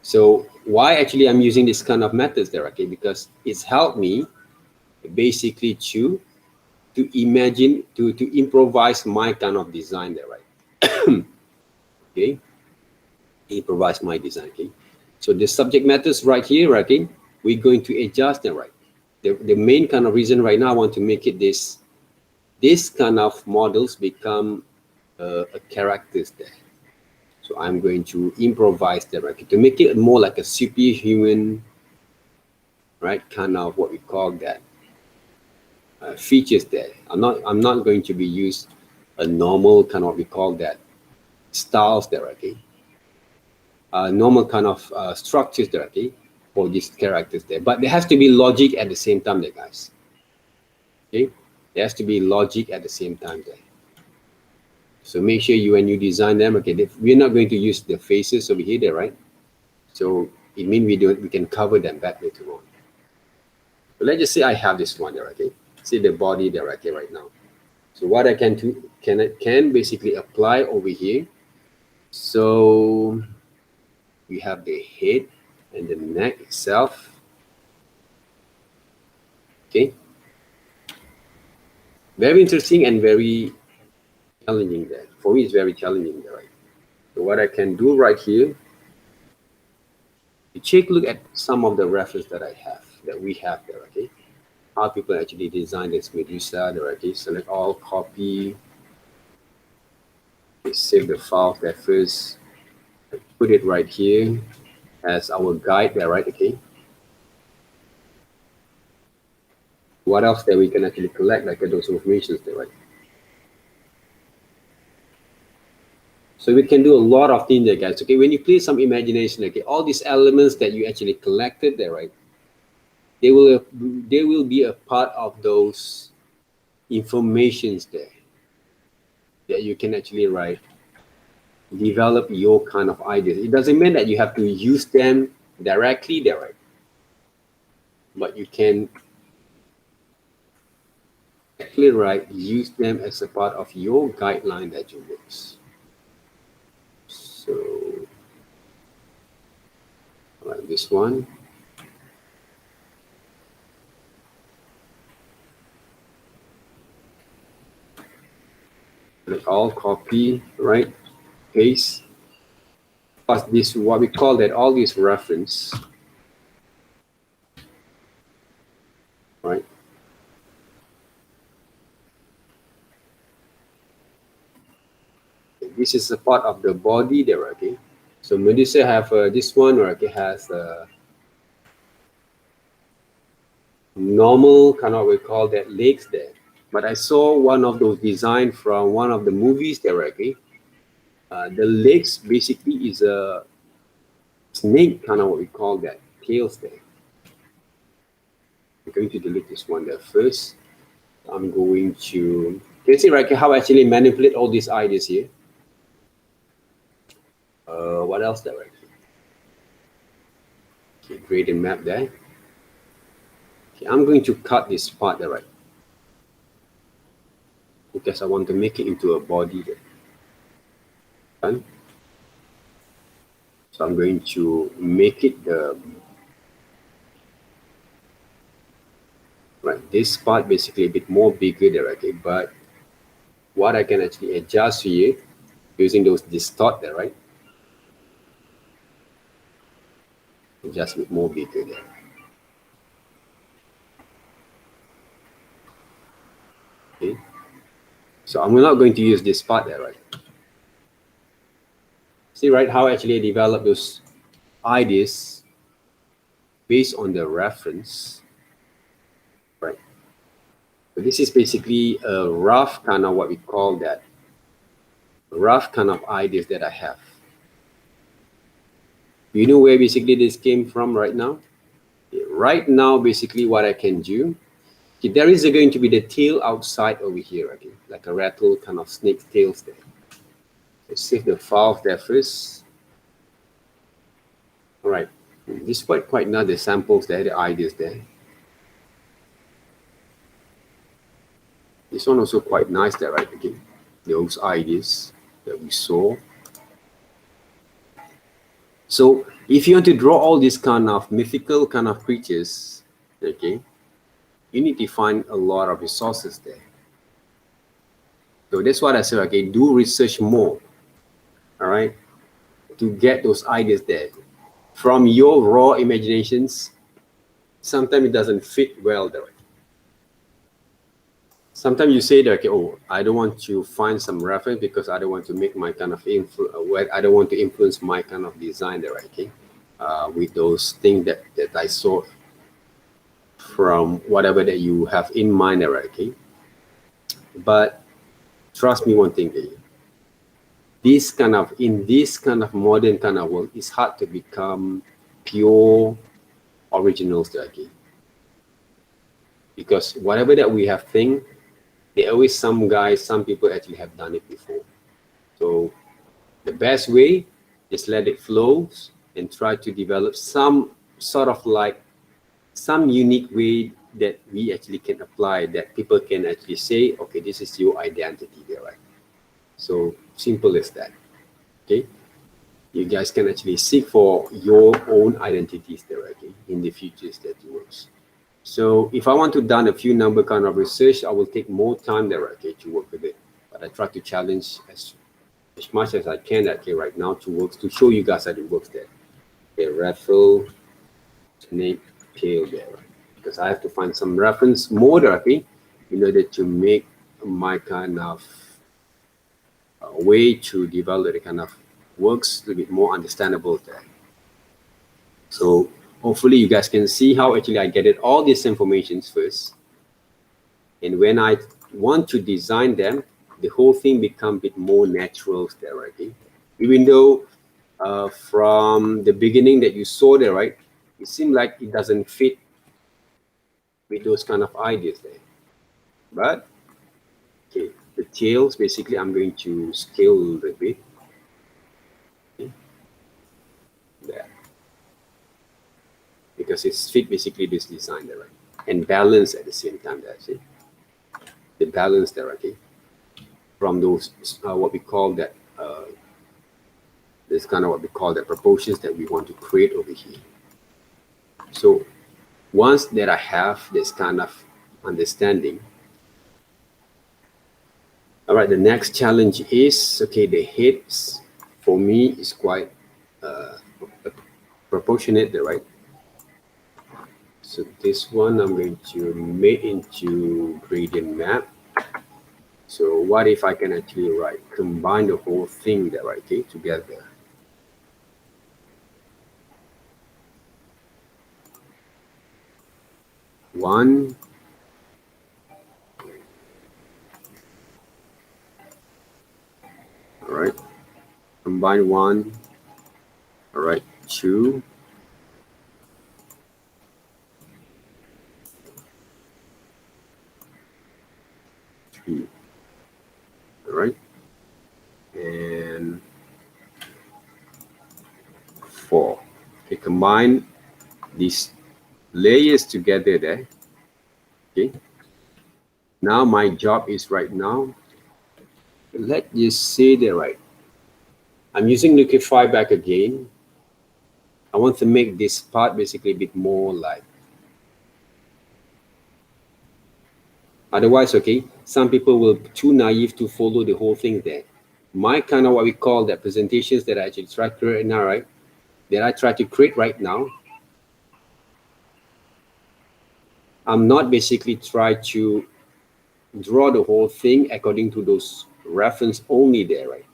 So why actually I'm using this kind of methods there, okay? Because it's helped me basically to imagine, to improvise my kind of design there, right? Okay. Improvise my design, okay? So the subject matters right here, okay? We're going to adjust them, right? The main kind of reason right now I want to make it this kind of models become a characters there. So I'm going to improvise them, right? To make it more like a superhuman, right? Kind of what we call that features there. I'm not going to be used a normal kind of what we call that styles there, okay? Normal kind of structures there, okay? For these characters there, but there has to be logic at the same time there, guys. Okay, there has to be logic at the same time there. So make sure when you design them, okay, we're not going to use the faces over here, there, right? So it means we can cover them back later on. But let's just say I have this one there, okay? See the body there, okay, right now. So what I can do, can basically apply over here. So we have the head and the neck itself. Okay. Very interesting and very challenging there. For me, it's very challenging there, right? So what I can do right here, you take a look at some of the reference that we have there, okay? How people actually design this Medusa there, okay? Select all, copy, save the file there first, put it right here as our guide there, right? Okay. what else that we can actually collect, like those informations there, right? So we can do a lot of things there, guys. Okay, when you play some imagination, okay, all these elements that you actually collected there, right? They will be a part of those informations there that you can actually write, develop your kind of ideas. It doesn't mean that you have to use them directly there, right? But you can actually use them as a part of your guideline that you works. So like this one. Like all copy, right? Paste. Plus this, what we call that, all these reference, right? This is a part of the body there, okay? So Medusa have this one, or okay, has normal kind of, we call that legs there. But I saw one of those design from one of the movies there, okay? The legs basically is a snake, kind of what we call that, tails there. I'm going to delete this one there first. I'm going to, you can see right how I actually manipulate all these ideas here. What else there, right? Okay, gradient map there. Okay, I'm going to cut this part there, right? Because I want to make it into a body there. Done. So I'm going to make it the right, this part basically a bit more bigger there, okay? But what I can actually adjust here using those distort there, right? Just a bit more bigger there. Okay. So I'm not going to use this part there, right? See, right, how actually I develop those ideas based on the reference, right? So this is basically a rough kind of what we call that, rough kind of ideas that I have. You know where basically this came from right now? Right now, basically what I can do, okay, there is going to be the tail outside over here, okay, like a rattle kind of snake tails there. Let's save the file there first. All right, this is quite nice, the samples there, the ideas there. This one also quite nice there, right? Okay, those ideas that we saw. So if you want to draw all these kind of mythical kind of creatures, okay, you need to find a lot of resources there. So that's what I said, okay, do research more, all right, to get those ideas there. From your raw imaginations, sometimes it doesn't fit well there. Sometimes you say that, okay, oh, I don't want to find some reference because I don't want to make my kind of I don't want to influence my kind of design there, okay, with those things that I saw from whatever that you have in mind there, okay. But trust me one thing, okay, this kind of, in this kind of modern kind of world, it's hard to become pure originals there, okay. Because whatever that we have think, there always some guys, some people actually have done it before. So the best way is let it flow and try to develop some sort of like some unique way that we actually can apply, that people can actually say, okay, this is your identity there, right? So simple as that. Okay, you guys can actually seek for your own identities there, okay, in the futures that you work. So if I want to done a few number kind of research, I will take more time there, okay, to work with it. But I try to challenge as much as I can, okay, right now to work, to show you guys that it works there. Okay, raffle, snake, tail there, right? Because I have to find some reference more there, okay, in order to make my kind of way to develop the kind of works a little bit more understandable there. So hopefully you guys can see how actually I get it all these informations first, And when I want to design them, the whole thing become a bit more natural there, right? Okay? Even though from the beginning that you saw there, right, it seemed like it doesn't fit with those kind of ideas there. But okay, the tails basically I'm going to scale a little bit. Okay. There. Because it's fit basically this design there, right? And balance at the same time there, see? The balance there, okay? From those what we call that this kind of what we call the proportions that we want to create over here. So once that I have this kind of understanding, all right, the next challenge is, okay, the heads for me is quite proportionate there, right? So this one I'm going to make into gradient map. So what if I can actually combine the whole thing there, right, okay, together. One, all right, combine one, all right, two, three, all right, and four. Okay, combine these layers together there. Okay, now my job is right now, let's just say there, right, I'm using Liquify back again. I want to make this part basically a bit more like, otherwise, okay, some people will be too naive to follow the whole thing there. My kind of what we call the presentations that I actually try to create now, right, that I try to create right now, I'm not basically try to draw the whole thing according to those reference only there, right?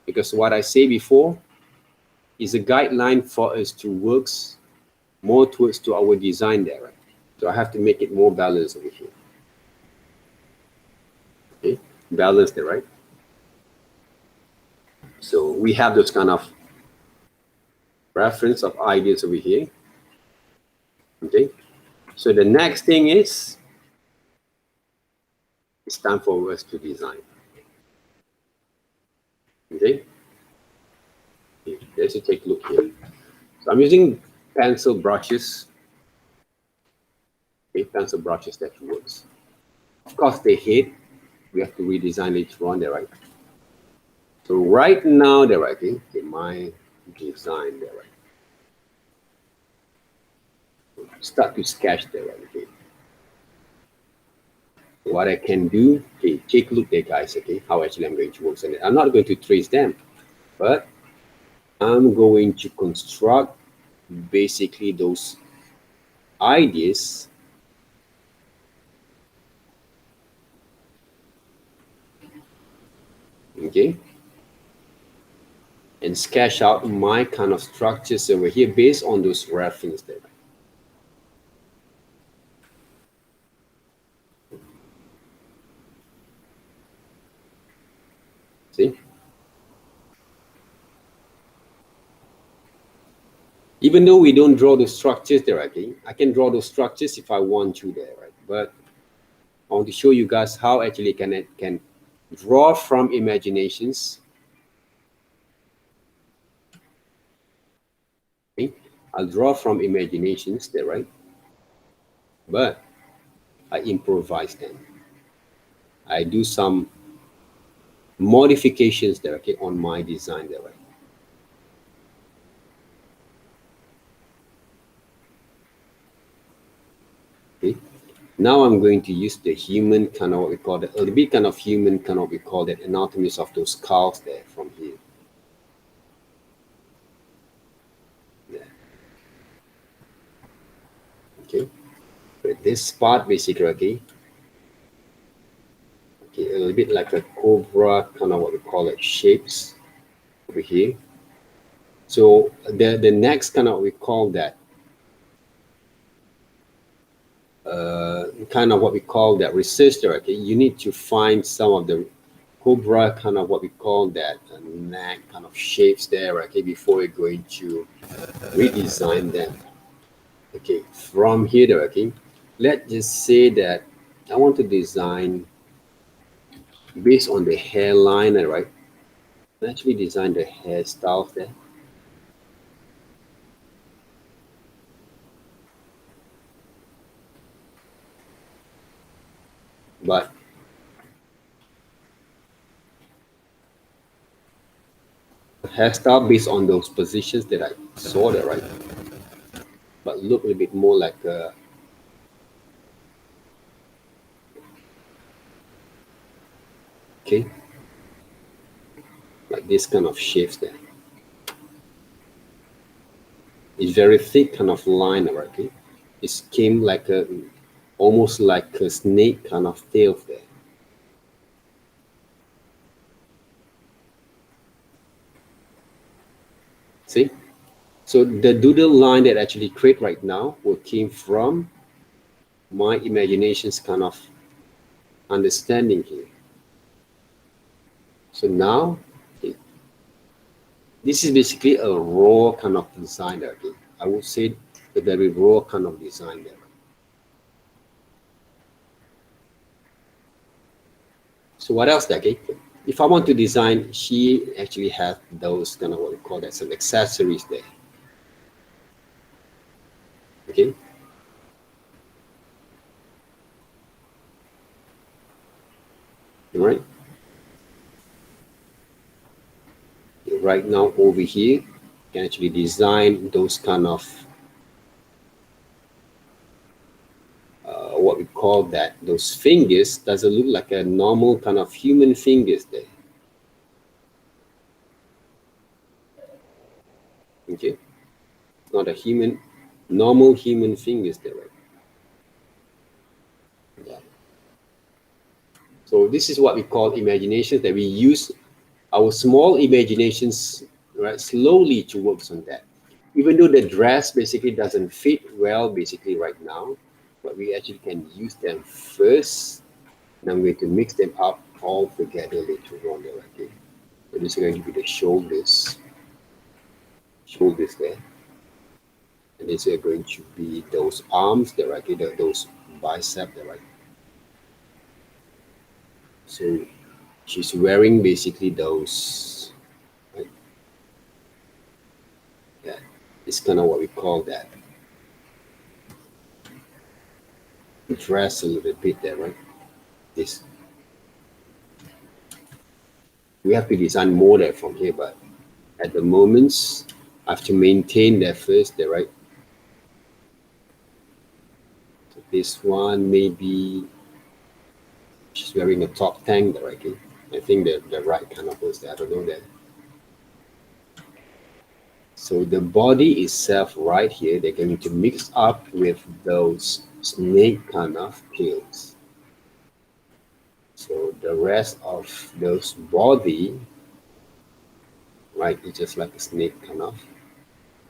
Because what I say before is a guideline for us to work more towards to our design there, right? So I have to make it more balanced over here. Okay, balanced there, right? So we have those kind of reference of ideas over here. Okay, so the next thing is it's time for us to design. Okay, let's take a look here. So I'm using pencil brushes. Okay, pencil brushes that works. Of course, the head we have to redesign each one there, right? So right now, there, right, okay, my design there, right? Start to sketch there, right? Okay. What I can do, okay, take a look there, guys, okay, how actually I'm going to work on it. I'm not going to trace them, but I'm going to construct basically those ideas. Okay, and sketch out my kind of structures over here based on those references there. See? Even though we don't draw the structures directly, I can draw those structures if I want to there, right? But I want to show you guys how actually can draw from imaginations. Okay? I'll draw from imaginations there, right? But I improvise them. I do some modifications there, okay, on my design there, right? Okay. Now I'm going to use the human kind of what we call it, a little bit kind of human kind of what we call it, anatomies of those skulls there from here. There. Okay. But this part basically, okay, a little bit like a cobra kind of what we call it shapes over here. So the next kind of what we call that kind of what we call that research there, okay, you need to find some of the cobra kind of what we call that neck kind of shapes there, okay, before you're going to redesign them. Okay, from here there, okay, let's just say that I want to design based on the hairline, right? Actually design the hairstyles there. But hairstyle based on those positions that I saw there, right? But look a little bit more like okay, like this kind of shapes there. It's very thick kind of line, right? Okay, it came like a almost like a snake kind of tail there. See, so the doodle line that I actually create right now will came from my imagination's kind of understanding here. So now this is basically a raw kind of design there. Okay? I would say a very raw kind of design there. So what else there? Okay? If I want to design, she actually has those kind of what we call that some accessories there. Okay. All right. Right now over here, you can actually design those kind of what we call that those fingers doesn't look like a normal kind of human fingers there. Okay, not a human normal human fingers there, right? Yeah. So this is what we call imaginations, that we use our small imaginations, right, slowly to work on that. Even though the dress basically doesn't fit well basically right now, but we actually can use them first. And I'm going to mix them up all together later on there, okay? So this is going to be the shoulders there. And these are going to be those arms there, right? Okay? Those biceps there, right? So she's wearing basically those, right? Yeah, it's kind of what we call that. Dress a little bit there, right? This. We have to design more there from here, but at the moment, I have to maintain that first there, right? So this one maybe she's wearing a top tank there, okay? I think the right kind of was there. I don't know that. So the body itself right here, they're going to mix up with those snake kind of tails. So the rest of those body, right, is just like a snake kind of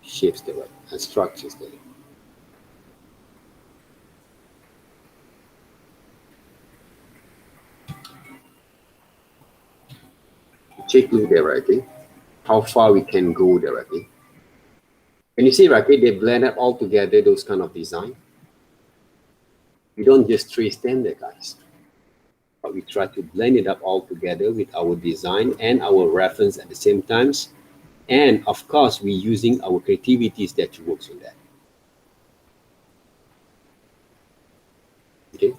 shapes there, right, and structures there. Check look there, right, okay? How far we can go there, right, okay? And you see, right, okay, they blend up all together, those kind of design. We don't just trace them there, guys. But we try to blend it up all together with our design and our reference at the same times. And of course, we're using our creativities that works on that. Okay.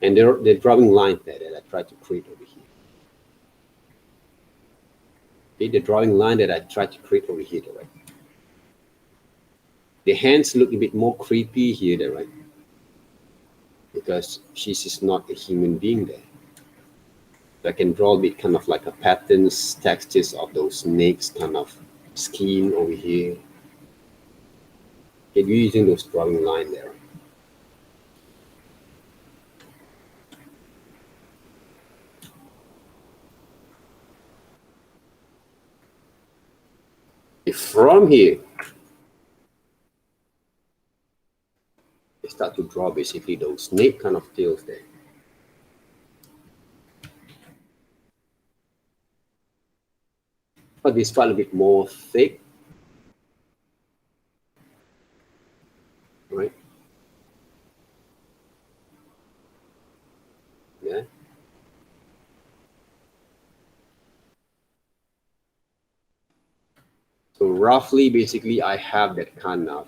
And the drawing line there that I try to create over here. Okay, the drawing line that I try to create over here, right? The hands look a bit more creepy here, right? Because she's just not a human being there. So I can draw a bit kind of like a patterns, textures of those snakes kind of skin over here. Okay, we're using those drawing line there. From here, I start to draw basically those snake kind of tails there. But this part a bit more thick, right? Yeah. So roughly, basically, I have that kind of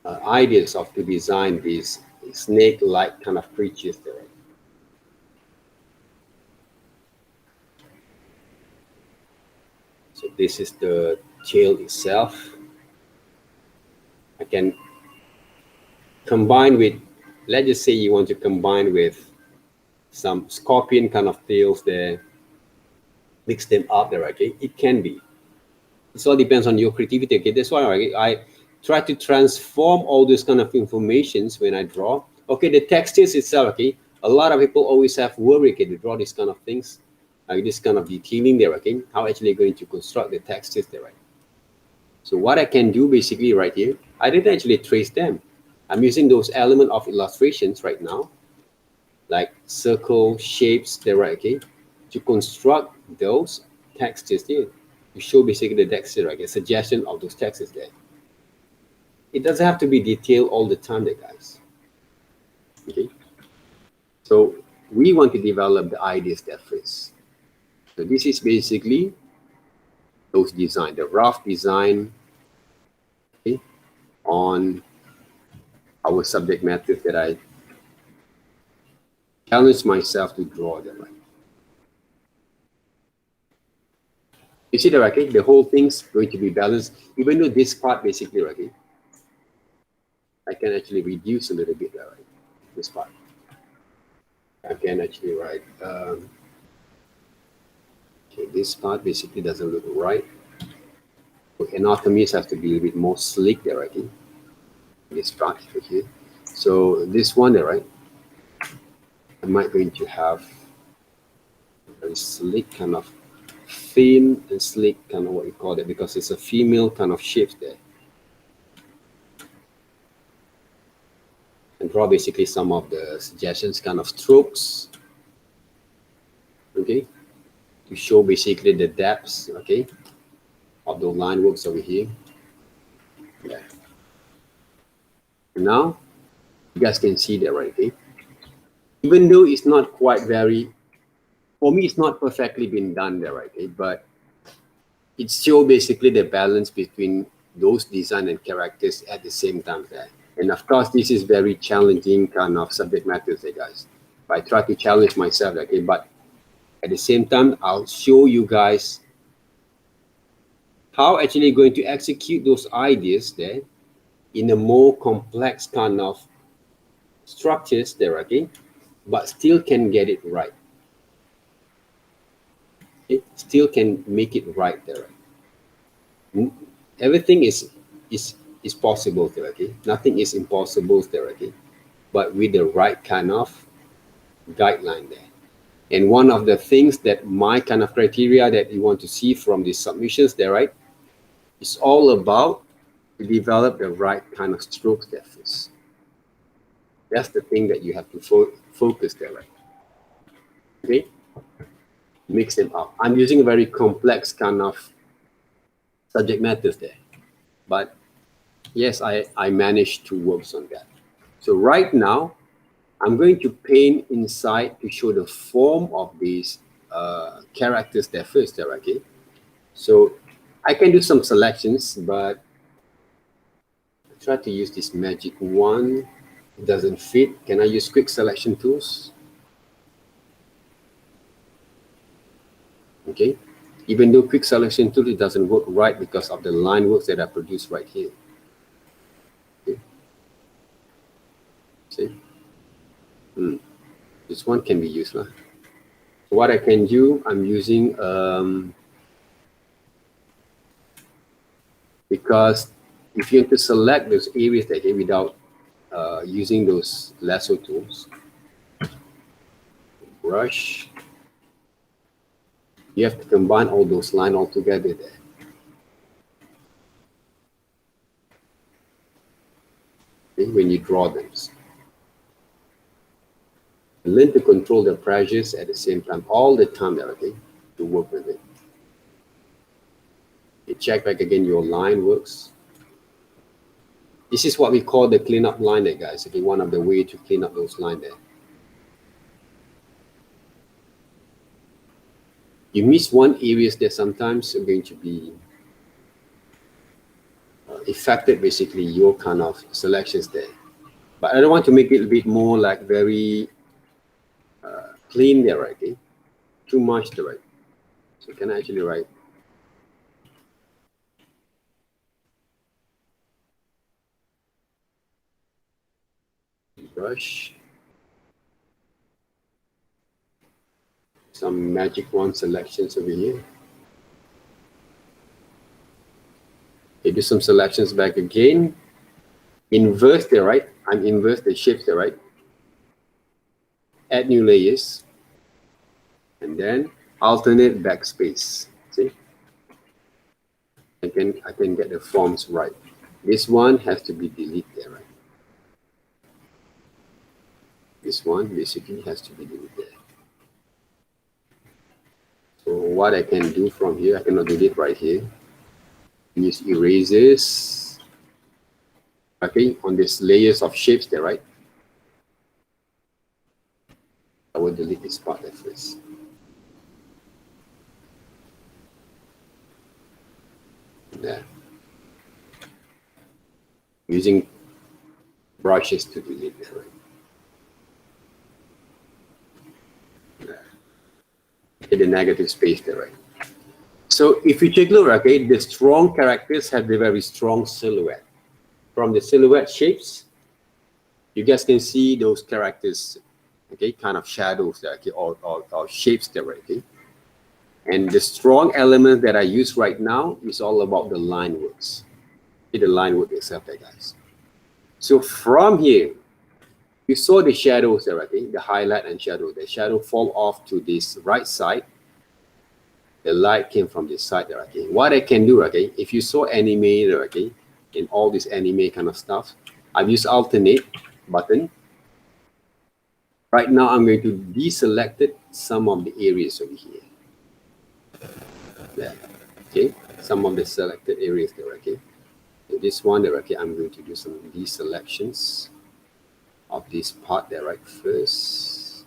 ideas of to design these snake-like kind of creatures there. So this is the tail itself. I can combine with, let's just say you want to combine with some scorpion kind of tails there, mix them up there, okay? It can be. It all depends on your creativity, okay? That's why I try to transform all this kind of informations when I draw. Okay, the textures itself, okay? A lot of people always have worry, okay, to draw these kind of things, like this kind of detailing there, okay? How actually going to construct the textures there, right? So what I can do basically right here, I didn't actually trace them. I'm using those element of illustrations right now, like circle shapes there, right, okay, to construct those textures here, to show basically the texture, right, a suggestion of those textures there. It doesn't have to be detailed all the time there, guys. Okay, so we want to develop the ideas there first. So this is basically those design, the rough design, okay, on our subject matter that I challenge myself to draw them, right. You see the okay, the whole thing's going to be balanced, even though this part basically, okay, I can actually reduce a little bit, right, this part. I can actually write, okay, this part basically doesn't look right. So anatomies have to be a bit more sleek there, okay, this part here. So this one there, right, I might going to have a very sleek kind of thin and sleek kind of what you call it, because it's a female kind of shape there. And draw basically some of the suggestions, kind of strokes, okay, to show basically the depths, okay, of the line works over here. Yeah. Now you guys can see that, right, okay? Even though it's not quite very, for me, it's not perfectly been done there, right, okay? But it shows basically the balance between those design and characters at the same time there. And of course, this is very challenging kind of subject matters there, guys. I try to challenge myself, okay, but at the same time, I'll show you guys how actually going to execute those ideas there in a more complex kind of structures there, okay, but still can get it right. It still can make it right there. Everything is possible there, okay. Nothing is impossible there, okay, but with the right kind of guideline there. And one of the things that my kind of criteria that you want to see from these submissions there, right, is all about to develop the right kind of strokes there first. That's the thing that you have to focus there, right? Okay, mix them up. I'm using a very complex kind of subject matters there, but yes, I managed to work on that. So right now, I'm going to paint inside to show the form of these characters there first there, okay? So I can do some selections, but I try to use this magic wand. It doesn't fit. Can I use quick selection tools? Okay, even though quick selection tool, it doesn't work right because of the line works that I produced right here. Okay. See, this one can be used. So what I can do, I'm using because if you want to select those areas that without using those lasso tools, brush, you have to combine all those lines all together there. okay, when you draw them. Learn to control the pressures at the same time, all the time there, okay, to work with it. You check back again your line works. This is what we call the cleanup line there, guys. Okay, one of the way to clean up those lines there. You miss one areas there, sometimes are going to be affected basically your kind of selections there. But I don't want to make it a bit more like very clean there, right? Okay? Too much there, right? So can I actually write brush, some magic wand selections over here. Okay, do some selections back again. Inverse there, right? I'm inverse the shapes there, right? Add new layers. And then alternate backspace. See? I can get the forms right. This one has to be deleted there, right? This one basically has to be deleted there. So what I can do from here, I cannot delete right here. Use erasers. Okay, on these layers of shapes there, right? I will delete this part there first. There. Using brushes to delete there, right? There. Okay, the negative space there, right? So if you take a look, okay, the strong characters have the very strong silhouette. From the silhouette shapes, you guys can see those characters, okay, kind of shadows there, okay, or shapes there, right? Okay? And the strong element that I use right now is all about the line works. Okay, the line work itself there, guys. So from here, you saw the shadows there, okay, the highlight and shadow. The shadow fall off to this right side. The light came from this side there, okay. What I can do, okay, if you saw anime there, okay, in all this anime kind of stuff, I've used alternate button. Right now, I'm going to deselect some of the areas over here. There, okay, some of the selected areas there, okay. So this one there, okay, I'm going to do some deselections of this part there, right, first.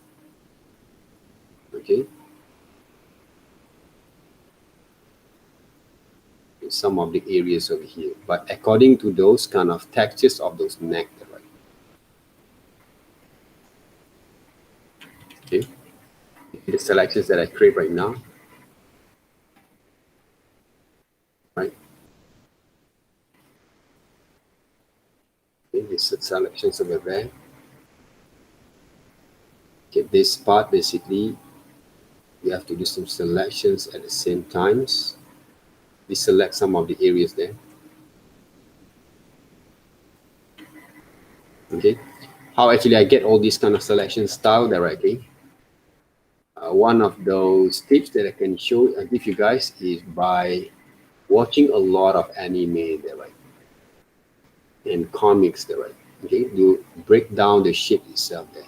Okay. Some of the areas over here, but according to those kind of textures of those neck, right? Okay, the selections that I create right now, right? Okay, these selections over there. Okay, this part basically, you have to do some selections at the same times. Deselect some of the areas there. Okay, how actually I get all these kind of selection style directly? One of those tips that I can show and give you guys is by watching a lot of anime there, right? And comics there, right? Okay, you break down the shape itself there.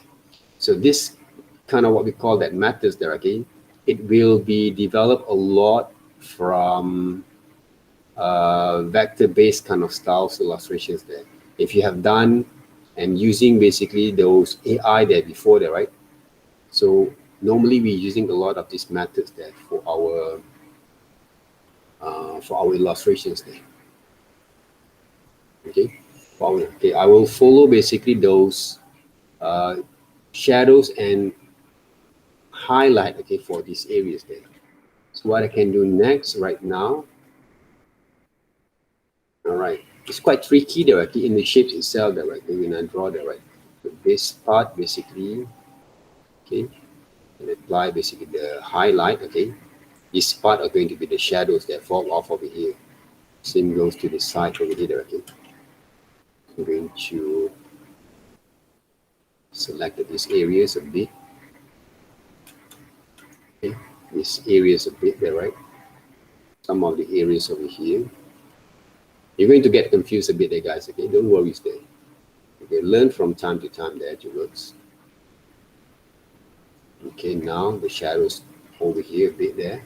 So this kind of what we call that methods there, okay? It will be developed a lot from vector-based kind of styles illustrations there. If you have done and using basically those AI there before there, right? So normally we're using a lot of these methods there for our illustrations there. Okay, okay, I will follow basically those shadows and highlight, okay, for these areas there. So what I can do next right now, all right, it's quite tricky there, okay, in the shapes itself there, right, when I draw there, right. So this part basically, okay, and apply basically the highlight, okay. This part are going to be the shadows that fall off over here. Same goes to the side over here, okay. I'm going to select these areas a bit. Okay, these areas a bit there, right? Some of the areas over here. You're going to get confused a bit there, guys, okay? Don't worry there. Okay, learn from time to time that it works. Okay, now the shadows over here a bit there.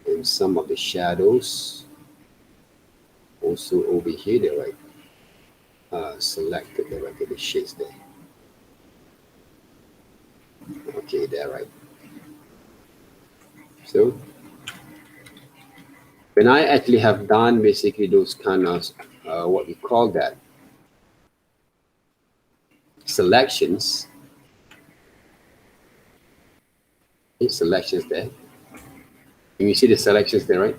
And some of the shadows also over here, they're right. Selected, they're right, the shades there. Okay, they're right. So when I actually have done basically those kind of what we call that selections, selections there. And you see the selections there, right?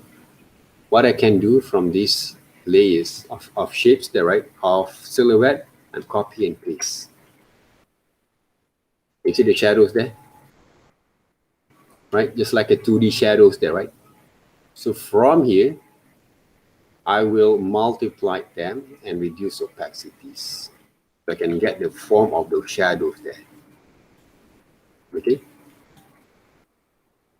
What I can do from these layers of shapes there, right, of silhouette, and copy and paste. You see the shadows there, right? Just like a 2D shadows there, right? So from here, I will multiply them and reduce opacities. So I can get the form of those shadows there. Okay?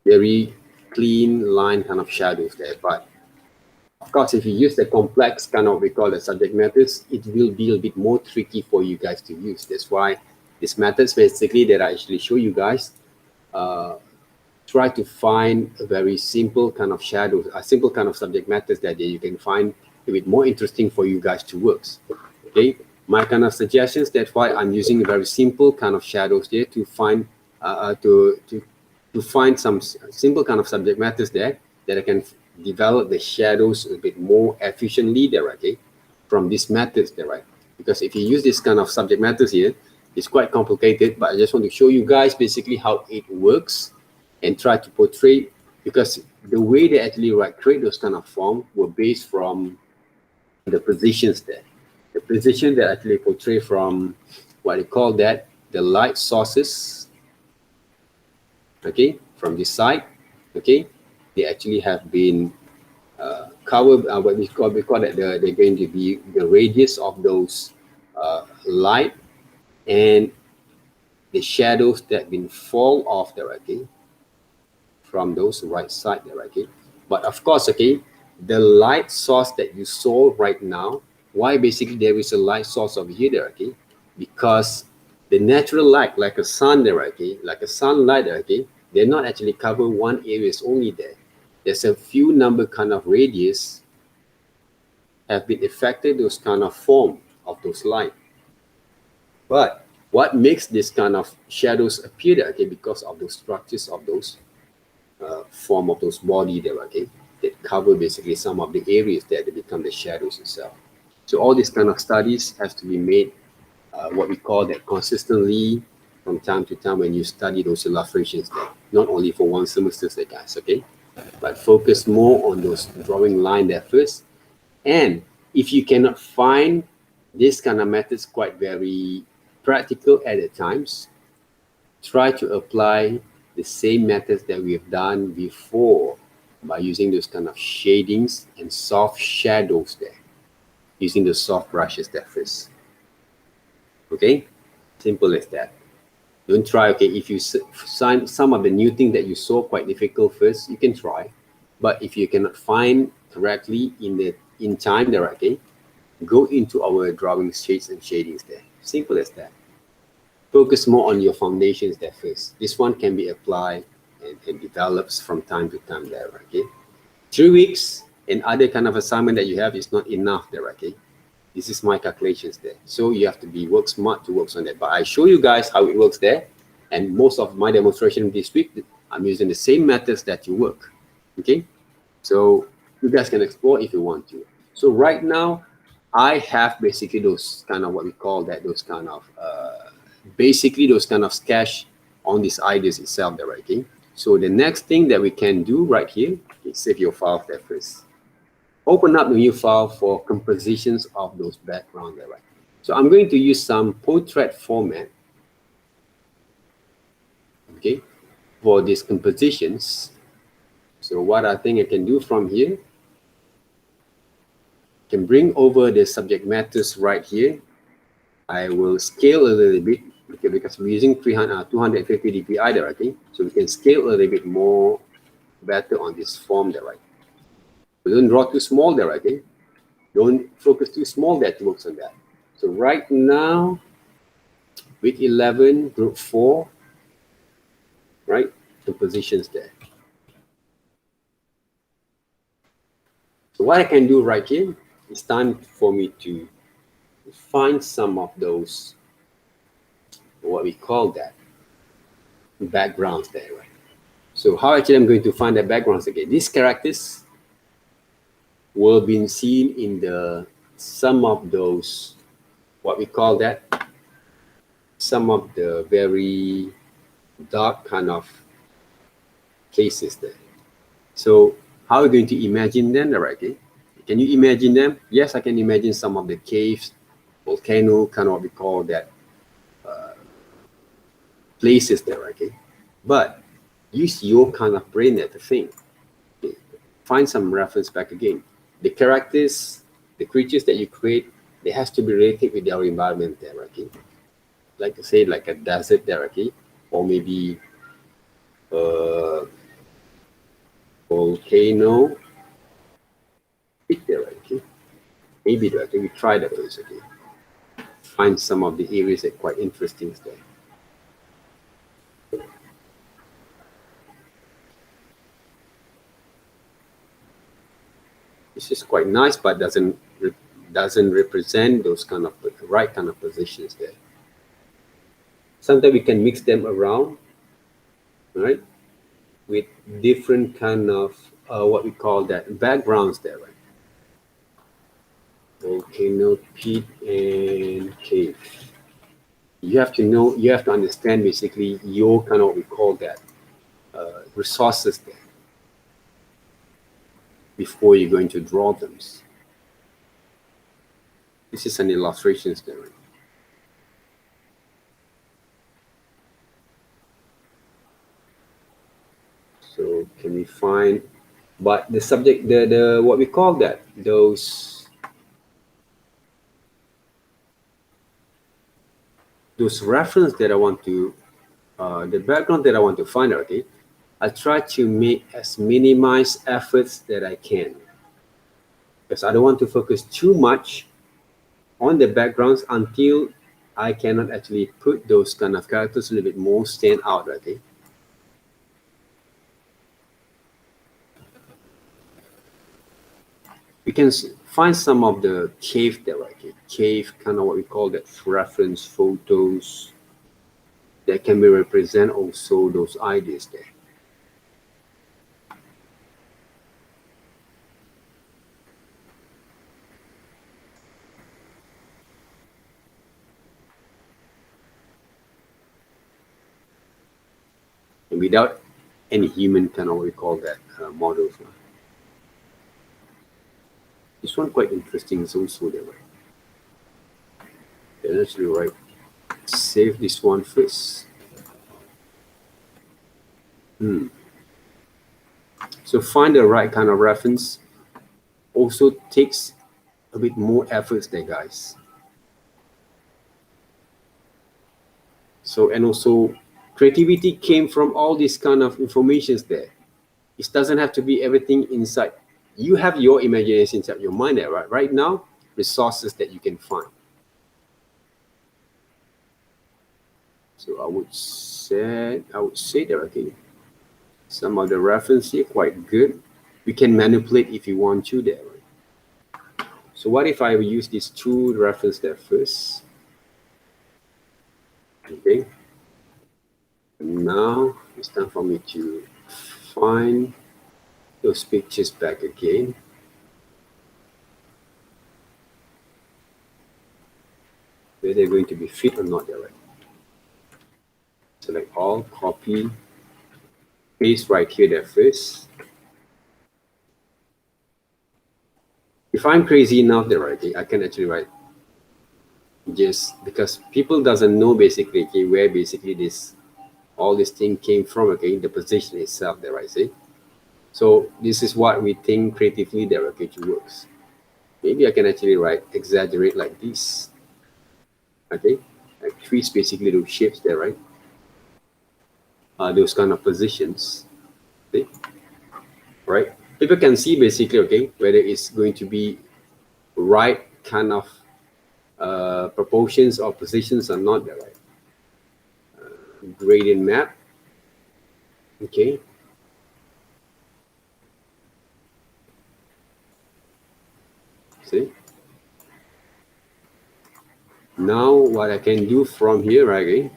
Very clean line kind of shadows there. But of course, if you use the complex kind of, we call the subject matters, it will be a bit more tricky for you guys to use. That's why these methods basically that I actually show you guys, try to find a very simple kind of shadows, a simple kind of subject matters that you can find a bit more interesting for you guys to work. Okay, my kind of suggestions, that's why I'm using a very simple kind of shadows there to find to find some simple kind of subject matters there that I can develop the shadows a bit more efficiently there, okay, from these methods there, right? Because if you use this kind of subject matters here, it's quite complicated, but I just want to show you guys basically how it works and try to portray, because the way they actually create those kind of form were based from the positions there. The position that actually portray from what they call that, the light sources, okay, from this side, okay, they actually have been covered, what we call that they're going to be the radius of those light and the shadows that been fall off there, okay, from those right side there, okay. But of course, okay, the light source that you saw right now, why basically there is a light source over here there, okay, because the natural light, like a sun there, okay, like a sunlight there, okay, they're not actually cover one area only there. There's a few number kind of radius have been affected those kind of form of those light. But what makes this kind of shadows appear there, okay, because of those structures of those form of those body there, okay, that cover basically some of the areas that they become the shadows itself. So all these kind of studies has to be made what we call that consistently from time to time when you study those illustrations there, not only for one semester there, guys, okay, but focus more on those drawing line there first. And if you cannot find this kind of methods quite very practical at the times, try to apply the same methods that we have done before by using those kind of shadings and soft shadows there, using the soft brushes there first. Okay, simple as that. Don't try, okay, if you find some of the new thing that you saw quite difficult first, you can try. But if you cannot find correctly in time there, okay, go into our drawing shades and shadings there. Simple as that. Focus more on your foundations there first. This one can be applied and develops from time to time there, okay? 3 weeks and other kind of assignment that you have is not enough there, okay? This is my calculations there. So you have to work smart to work on that. But I show you guys how it works there. And most of my demonstration this week, I'm using the same methods that you work, okay? So you guys can explore if you want to. So right now, I have basically those kind of what we call that, those kind of basically those kind of sketch on these ideas itself there, okay? So the next thing that we can do right here is save your file there first. Open up the new file for compositions of those background there, right? So I'm going to use some portrait format, okay, for these compositions. So what I think I can do from here, can bring over the subject matters right here. I will scale a little bit, okay, because we're using 250 dpi there, okay? So we can scale a little bit more better on this form there, right? So don't draw too small there, okay? Don't focus too small there to work on that. So right now, week 11, group 4, right? The positions there. So what I can do right here, it's time for me to find some of those, what we call that, backgrounds there, right? So how actually I'm going to find the backgrounds again? These characters will be seen in the some of those, what we call that, some of the very dark kind of places there. So how are we going to imagine them directly? Can you imagine them? Yes, I can imagine some of the caves, volcano, kind of what we call that, places there, okay? But use your kind of brain there to think. Okay? Find some reference back again. The characters, the creatures that you create, they has to be related with their environment there, okay? Like to say, like a desert there, okay? Or maybe a volcano. Pick there, okay? Maybe there, okay? We try that first, okay? Find some of the areas that are quite interesting there. This is quite nice, but doesn't represent those kind of right kind of positions there. Sometimes we can mix them around, right, with different kind of what we call that backgrounds there, right? Volcano, peak, and cave. You have to know, you have to understand basically your kind of what we call that resources there before you're going to draw them. This is an illustration there. Right? So can we find, but the subject, the what we call that, those reference that I want to, the background that I want to find out, okay, I try to make as minimize efforts that I can, because I don't want to focus too much on the backgrounds until I cannot actually put those kind of characters a little bit more stand out, okay? We can find some of the cave there, right? Okay? Cave, kind of what we call that, reference photos that can be represent also those ideas there. And without any human kind of what we call that models. This one quite interesting is also there, right? Then actually, right, save this one first. So find the right kind of reference also takes a bit more efforts there, guys. So, and also creativity came from all these kind of informations there. It doesn't have to be everything inside. You have your imagination inside your mind there, right? Right now, resources that you can find. So I would say that, okay, some of the reference here quite good. We can manipulate if you want to there. Right? So what if I use these two reference there first? Okay. And now it's time for me to find those pictures back again. Whether they're going to be fit or not there, right? Select all, copy, paste right here there first. If I'm crazy enough there, right, okay, I can actually write just because people doesn't know basically, okay, where basically this all this thing came from, okay, the position itself there, right? See, so this is what we think creatively there, okay, it works. Maybe I can actually write exaggerate like this, okay, like twist basically those shapes there, right? Those kind of positions, see, right? People can see basically, okay, whether it's going to be right kind of proportions or positions are not the right. Gradient map. Okay. See? Now what I can do from here, right?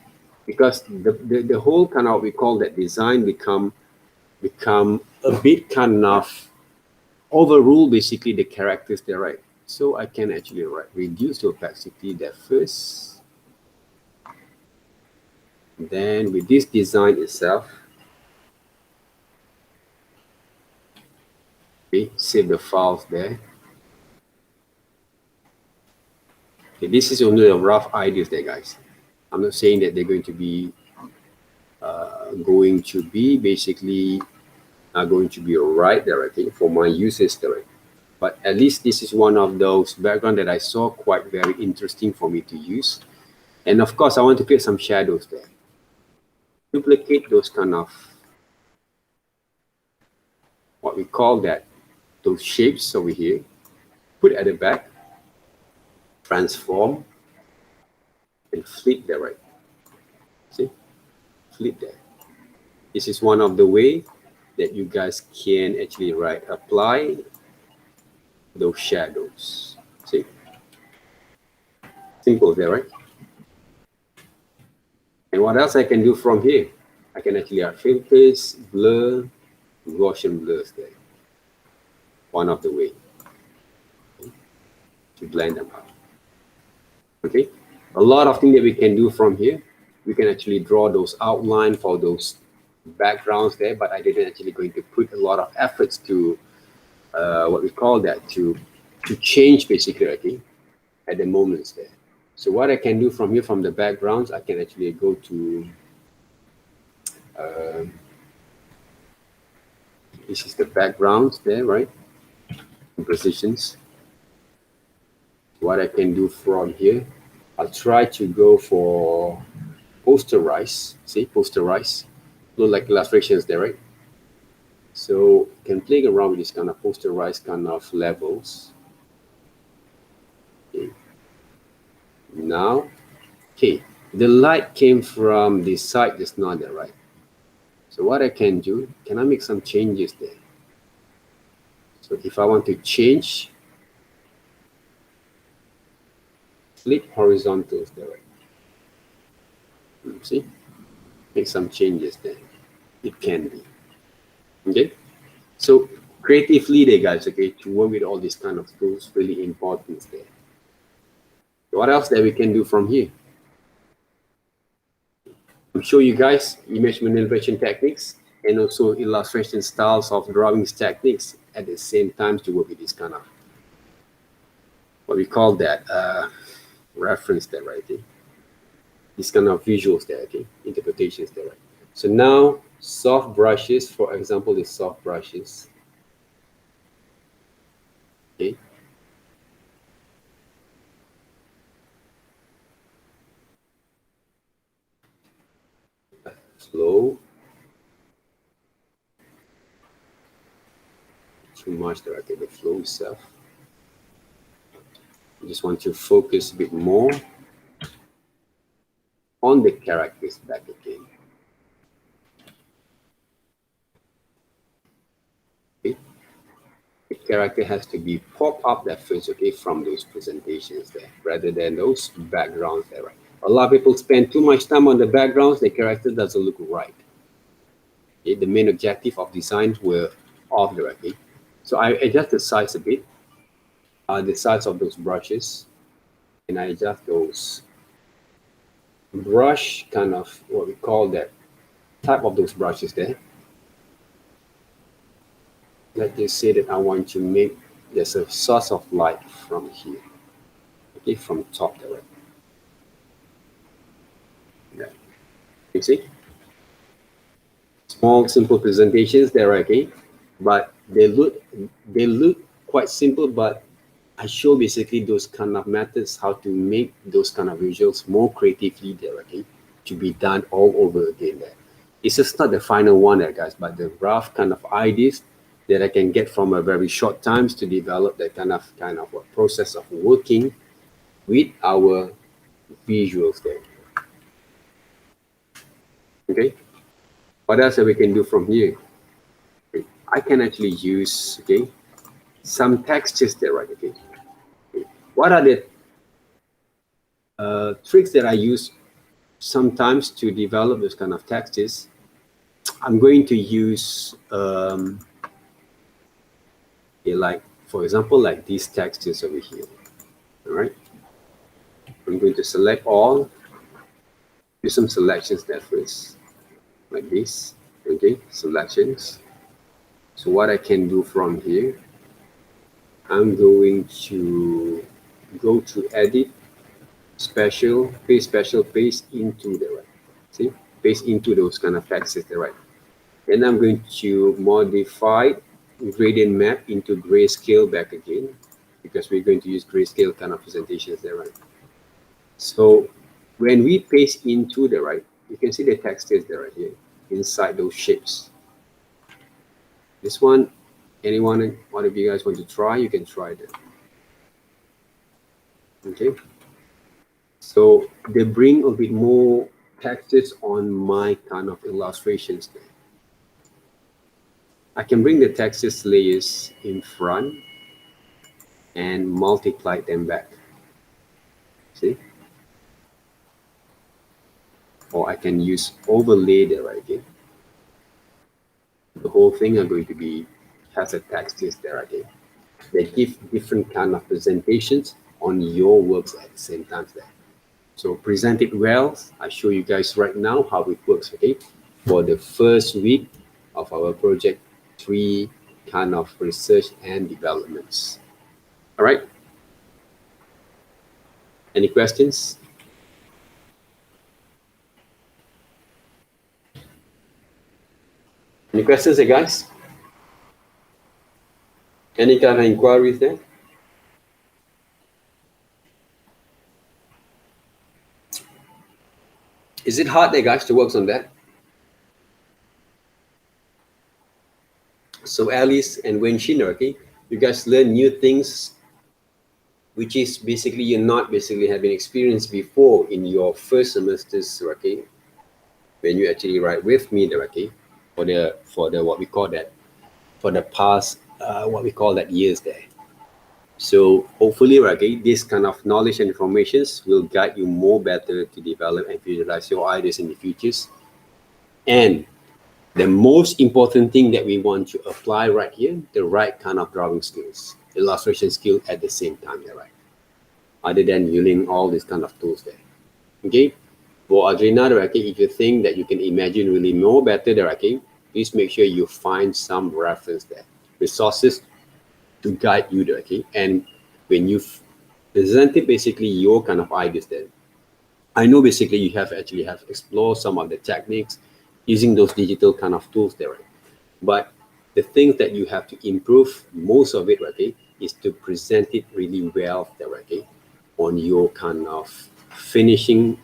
Because the whole kind of, we call that design become a bit kind of overrule basically the characters there, right? So I can actually reduce the opacity there first. Then with this design itself, okay, save the files there. Okay, this is only a rough ideas there, guys. I'm not saying that they're going to be basically going to be right there, I think, for my users there. But at least this is one of those background that I saw quite very interesting for me to use. And of course, I want to create some shadows there. Duplicate those kind of, what we call that, those shapes over here. Put at the back, transform, and flip there, right? See? Flip there. This is one of the way that you guys can actually apply those shadows. See? Simple there, right? And what else I can do from here? I can actually add filters, blur, Gaussian blurs there. One of the way to blend them out. Okay, a lot of things that we can do from here. We can actually draw those outline for those backgrounds there, but I didn't actually going to put a lot of efforts to what we call that, to change basically, okay, at the moments there. So what I can do from here, from the backgrounds, I can actually go to this is the backgrounds there, right? Positions. What I can do from here, I'll try to go for posterize. See, posterize, look like illustrations there, right? So can play around with this kind of posterize kind of levels. Okay. Now, okay, the light came from this side, just not there, right? So what I can do, can I make some changes there? So if I want to change, flip horizontals there, right? See, make some changes there. It can be. Okay, so creatively there, guys, okay, to work with all these kind of tools, really important there. What else that we can do from here? I'll show you guys image manipulation techniques and also illustration styles of drawings techniques at the same time to work with this kind of, what we call that, reference there, right? Okay? This kind of visuals there, okay, interpretations there, right? So now soft brushes, for example, the soft brushes. Okay. Slow. Too much there, okay, the flow itself. I just want to focus a bit more on the characters back again. Okay. The character has to be pop up that first, okay, from those presentations there, rather than those backgrounds there, right? A lot of people spend too much time on the backgrounds, the character doesn't look right. Okay, the main objective of design were off there, okay? So I adjust the size a bit, the size of those brushes, and I adjust those brush kind of, what we call that, type of those brushes there. Let's just say that I want to make, there's a source of light from here, okay, from top there, right? Yeah. You see? Small, simple presentations there, okay? But they look quite simple, but I show basically those kind of methods, how to make those kind of visuals more creatively there, okay? To be done all over again there. It's just not the final one there, guys, but the rough kind of ideas that I can get from a very short times to develop that kind of process of working with our visuals there. Okay, what else we can do from here? Okay. I can actually use, okay, some textures there, right? Okay, what are the tricks that I use sometimes to develop this kind of textures? I'm going to use like, for example, like these textures over here. All right, I'm going to select all, do some selections there first, like this. Okay, selections. So what I can do from here, I'm going to go to edit, special, paste into the right. See, paste into those kind of textures there, right? Then I'm going to modify gradient map into grayscale back again, because we're going to use grayscale kind of presentations there, right? So when we paste into the right, you can see the textures there right here inside those shapes. This one, anyone, one of you guys want to try, you can try that. Okay. So they bring a bit more textures on my kind of illustrations there. I can bring the textures layers in front and multiply them back. See? Or I can use overlay there right here. The whole thing are going to be has a textures there right here. They give different kind of presentations on your works at the same time there. So present it well. I show you guys right now how it works, okay? For the first week of our project 3 kind of research and developments. All right. Any questions? Any questions, guys? Any kind of inquiries there? Is it hard there, guys, to work on that? So Alice and Wenshin, okay, you guys learn new things, which is basically you're not basically having experience before in your first semesters, okay, when you actually write with me there, okay, for the what we call that, for the past what we call that years there. So hopefully, okay, this kind of knowledge and informations will guide you more better to develop and visualize your ideas in the futures. And the most important thing that we want to apply right here, the right kind of drawing skills, illustration skill at the same time, right? Other than using all these kind of tools there. Okay? For Adrina, okay, if you think that you can imagine really more better there, okay, please make sure you find some reference there, resources to guide you there, okay? And when you've presented basically your kind of ideas there, I know basically you have explored some of the techniques using those digital kind of tools there, right? But the things that you have to improve, most of it, okay, is to present it really well there, okay, on your kind of finishing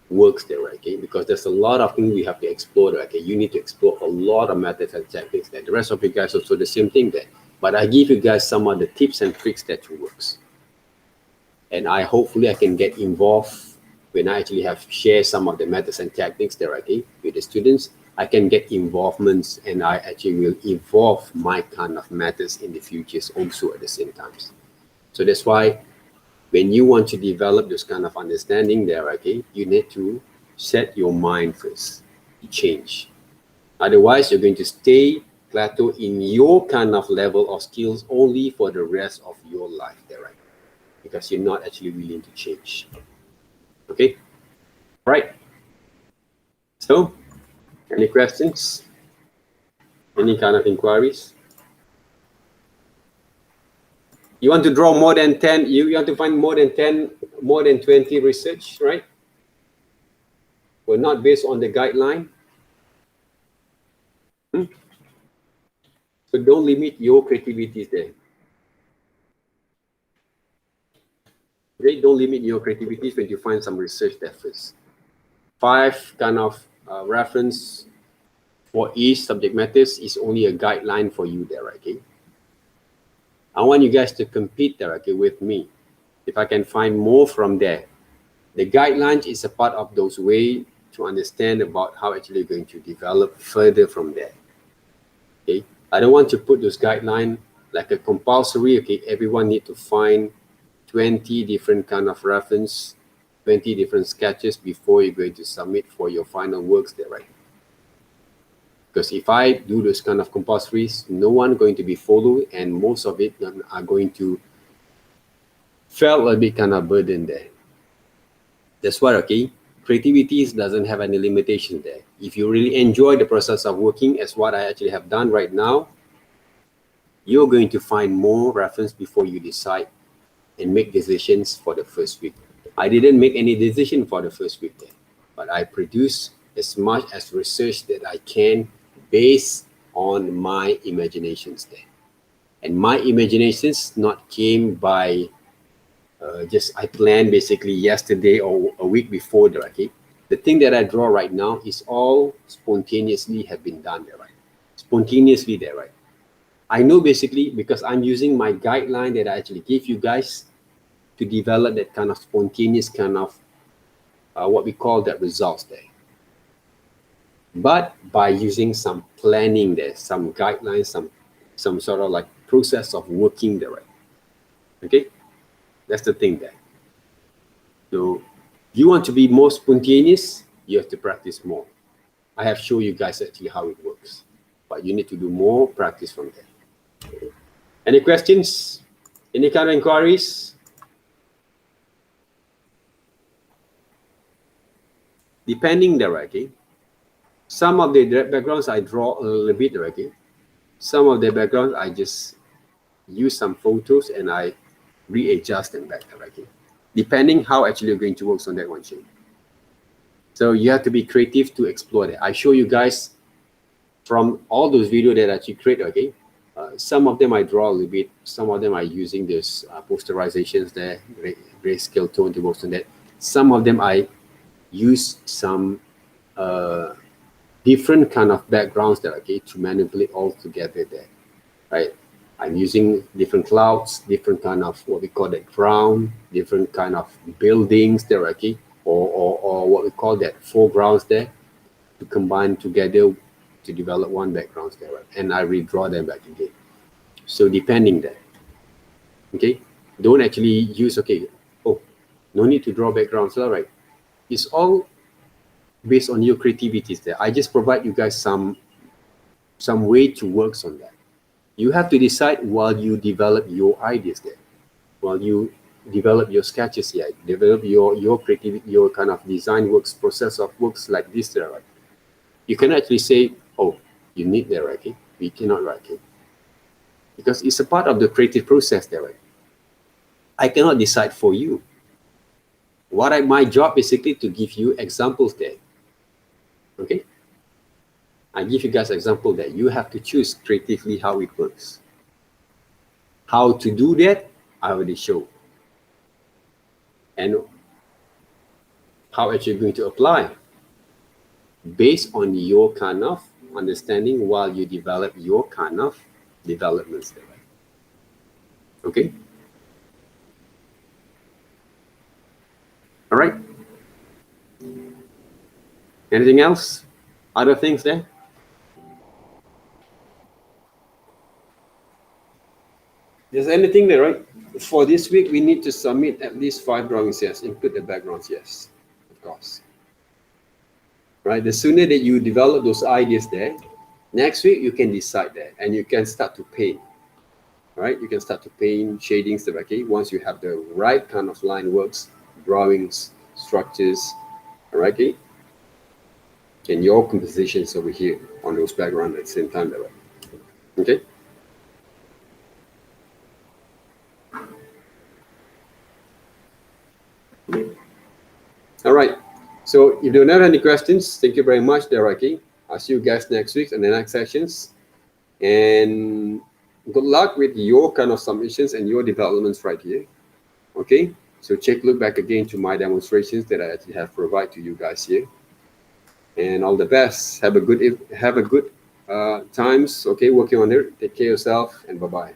works there, okay? Because there's a lot of things we have to explore there, okay? You need to explore a lot of methods and techniques there. The rest of you guys also the same thing there. But I give you guys some of the tips and tricks that works. And hopefully I can get involved when I actually have shared some of the methods and techniques there, okay, with the students. I can get involvements and I actually will evolve my kind of methods in the futures also at the same time. So that's why when you want to develop this kind of understanding there, okay, you need to set your mind first to change. Otherwise, you're going to stay plateau in your kind of level of skills only for the rest of your life there, right? Because you're not actually willing to change. Okay, all right. So, any questions? Any kind of inquiries? You want to draw more than 10, you want to find more than 10, more than 20 research, right? Well, not based on the guideline. So don't limit your creativity there. Okay, don't limit your creativity when you find some research there first. 5 kind of reference for each subject matters is only a guideline for you there, okay? I want you guys to compete there, okay, with me. if I can find more from there. The guidelines is a part of those way to understand about how actually you're going to develop further from there. Okay, I don't want to put those guidelines like a compulsory. Okay, everyone need to find 20 different kind of reference, 20 different sketches before you're going to submit for your final works there, right? Because if I do those kind of compulsories, no one going to be followed, and most of it are going to feel a bit kind of burden there. That's why, okay, creativity doesn't have any limitation there. If you really enjoy the process of working as what I actually have done right now, you're going to find more reference before you decide and make decisions for the first week. I didn't make any decision for the first week there, but I produced as much as research that I can based on my imaginations there. And my imaginations not came by just I planned basically yesterday or a week before there, okay? The thing that I draw right now is all spontaneously have been done there, right? Spontaneously there, right? I know basically because I'm using my guideline that I actually give you guys to develop that kind of spontaneous kind of what we call that results there. But by using some planning there, some guidelines, some sort of like process of working there, right? Okay, that's the thing there. So you want to be more spontaneous, you have to practice more. I have shown you guys actually how it works, but you need to do more practice from there. Any questions? Any kind of inquiries? Depending there, okay? Some of the backgrounds I draw a little bit, okay? Some of the backgrounds I just use some photos and I readjust them back, okay? Depending how actually you're going to work on that one shape. So you have to be creative to explore that. I show you guys from all those videos that I actually create, okay? Some of them I draw a little bit. Some of them I using this posterizations there, grayscale tone to work on that. Some of them I use some different kind of backgrounds that okay to manipulate all together there, right? I'm using different clouds, different kind of what we call that ground, different kind of buildings there, okay, or what we call that foregrounds there, to combine together to develop one background there, right? And I redraw them back again. So depending there, okay, don't actually use okay. Oh, no need to draw backgrounds, all right? It's all based on your creativities there. I just provide you guys some way to work on that. You have to decide while you develop your ideas there, while you develop your sketches here, develop your creativity, your kind of design works, process of works like this there, right? You can actually say, oh, you need that, right? Okay? We cannot, right? Okay? Because it's a part of the creative process there, right? I cannot decide for you. My job basically to give you examples there. Okay, I give you guys example that you have to choose creatively how it works. How to do that, I already show. And how actually you're going to apply based on your kind of understanding while you develop your kind of developments there. Okay. All right. Anything else? Other things there? There's anything there, right? For this week, we need to submit at least 5 drawings, yes. Include the backgrounds, yes. Of course. Right? The sooner that you develop those ideas there, next week you can decide that and you can start to paint. Right? You can start to paint shadings there, okay? Once you have the right kind of line works, drawings, structures, all right, okay? And your compositions over here on those backgrounds at the same time there, right? Okay? All right. So if you don't have any questions, thank you very much, Deraki. I'll see you guys next week in the next sessions. And good luck with your kind of submissions and your developments right here. Okay. So look back again to my demonstrations that I actually have provided to you guys here. And all the best. Have a good times. Okay, working on it. Take care of yourself and bye-bye.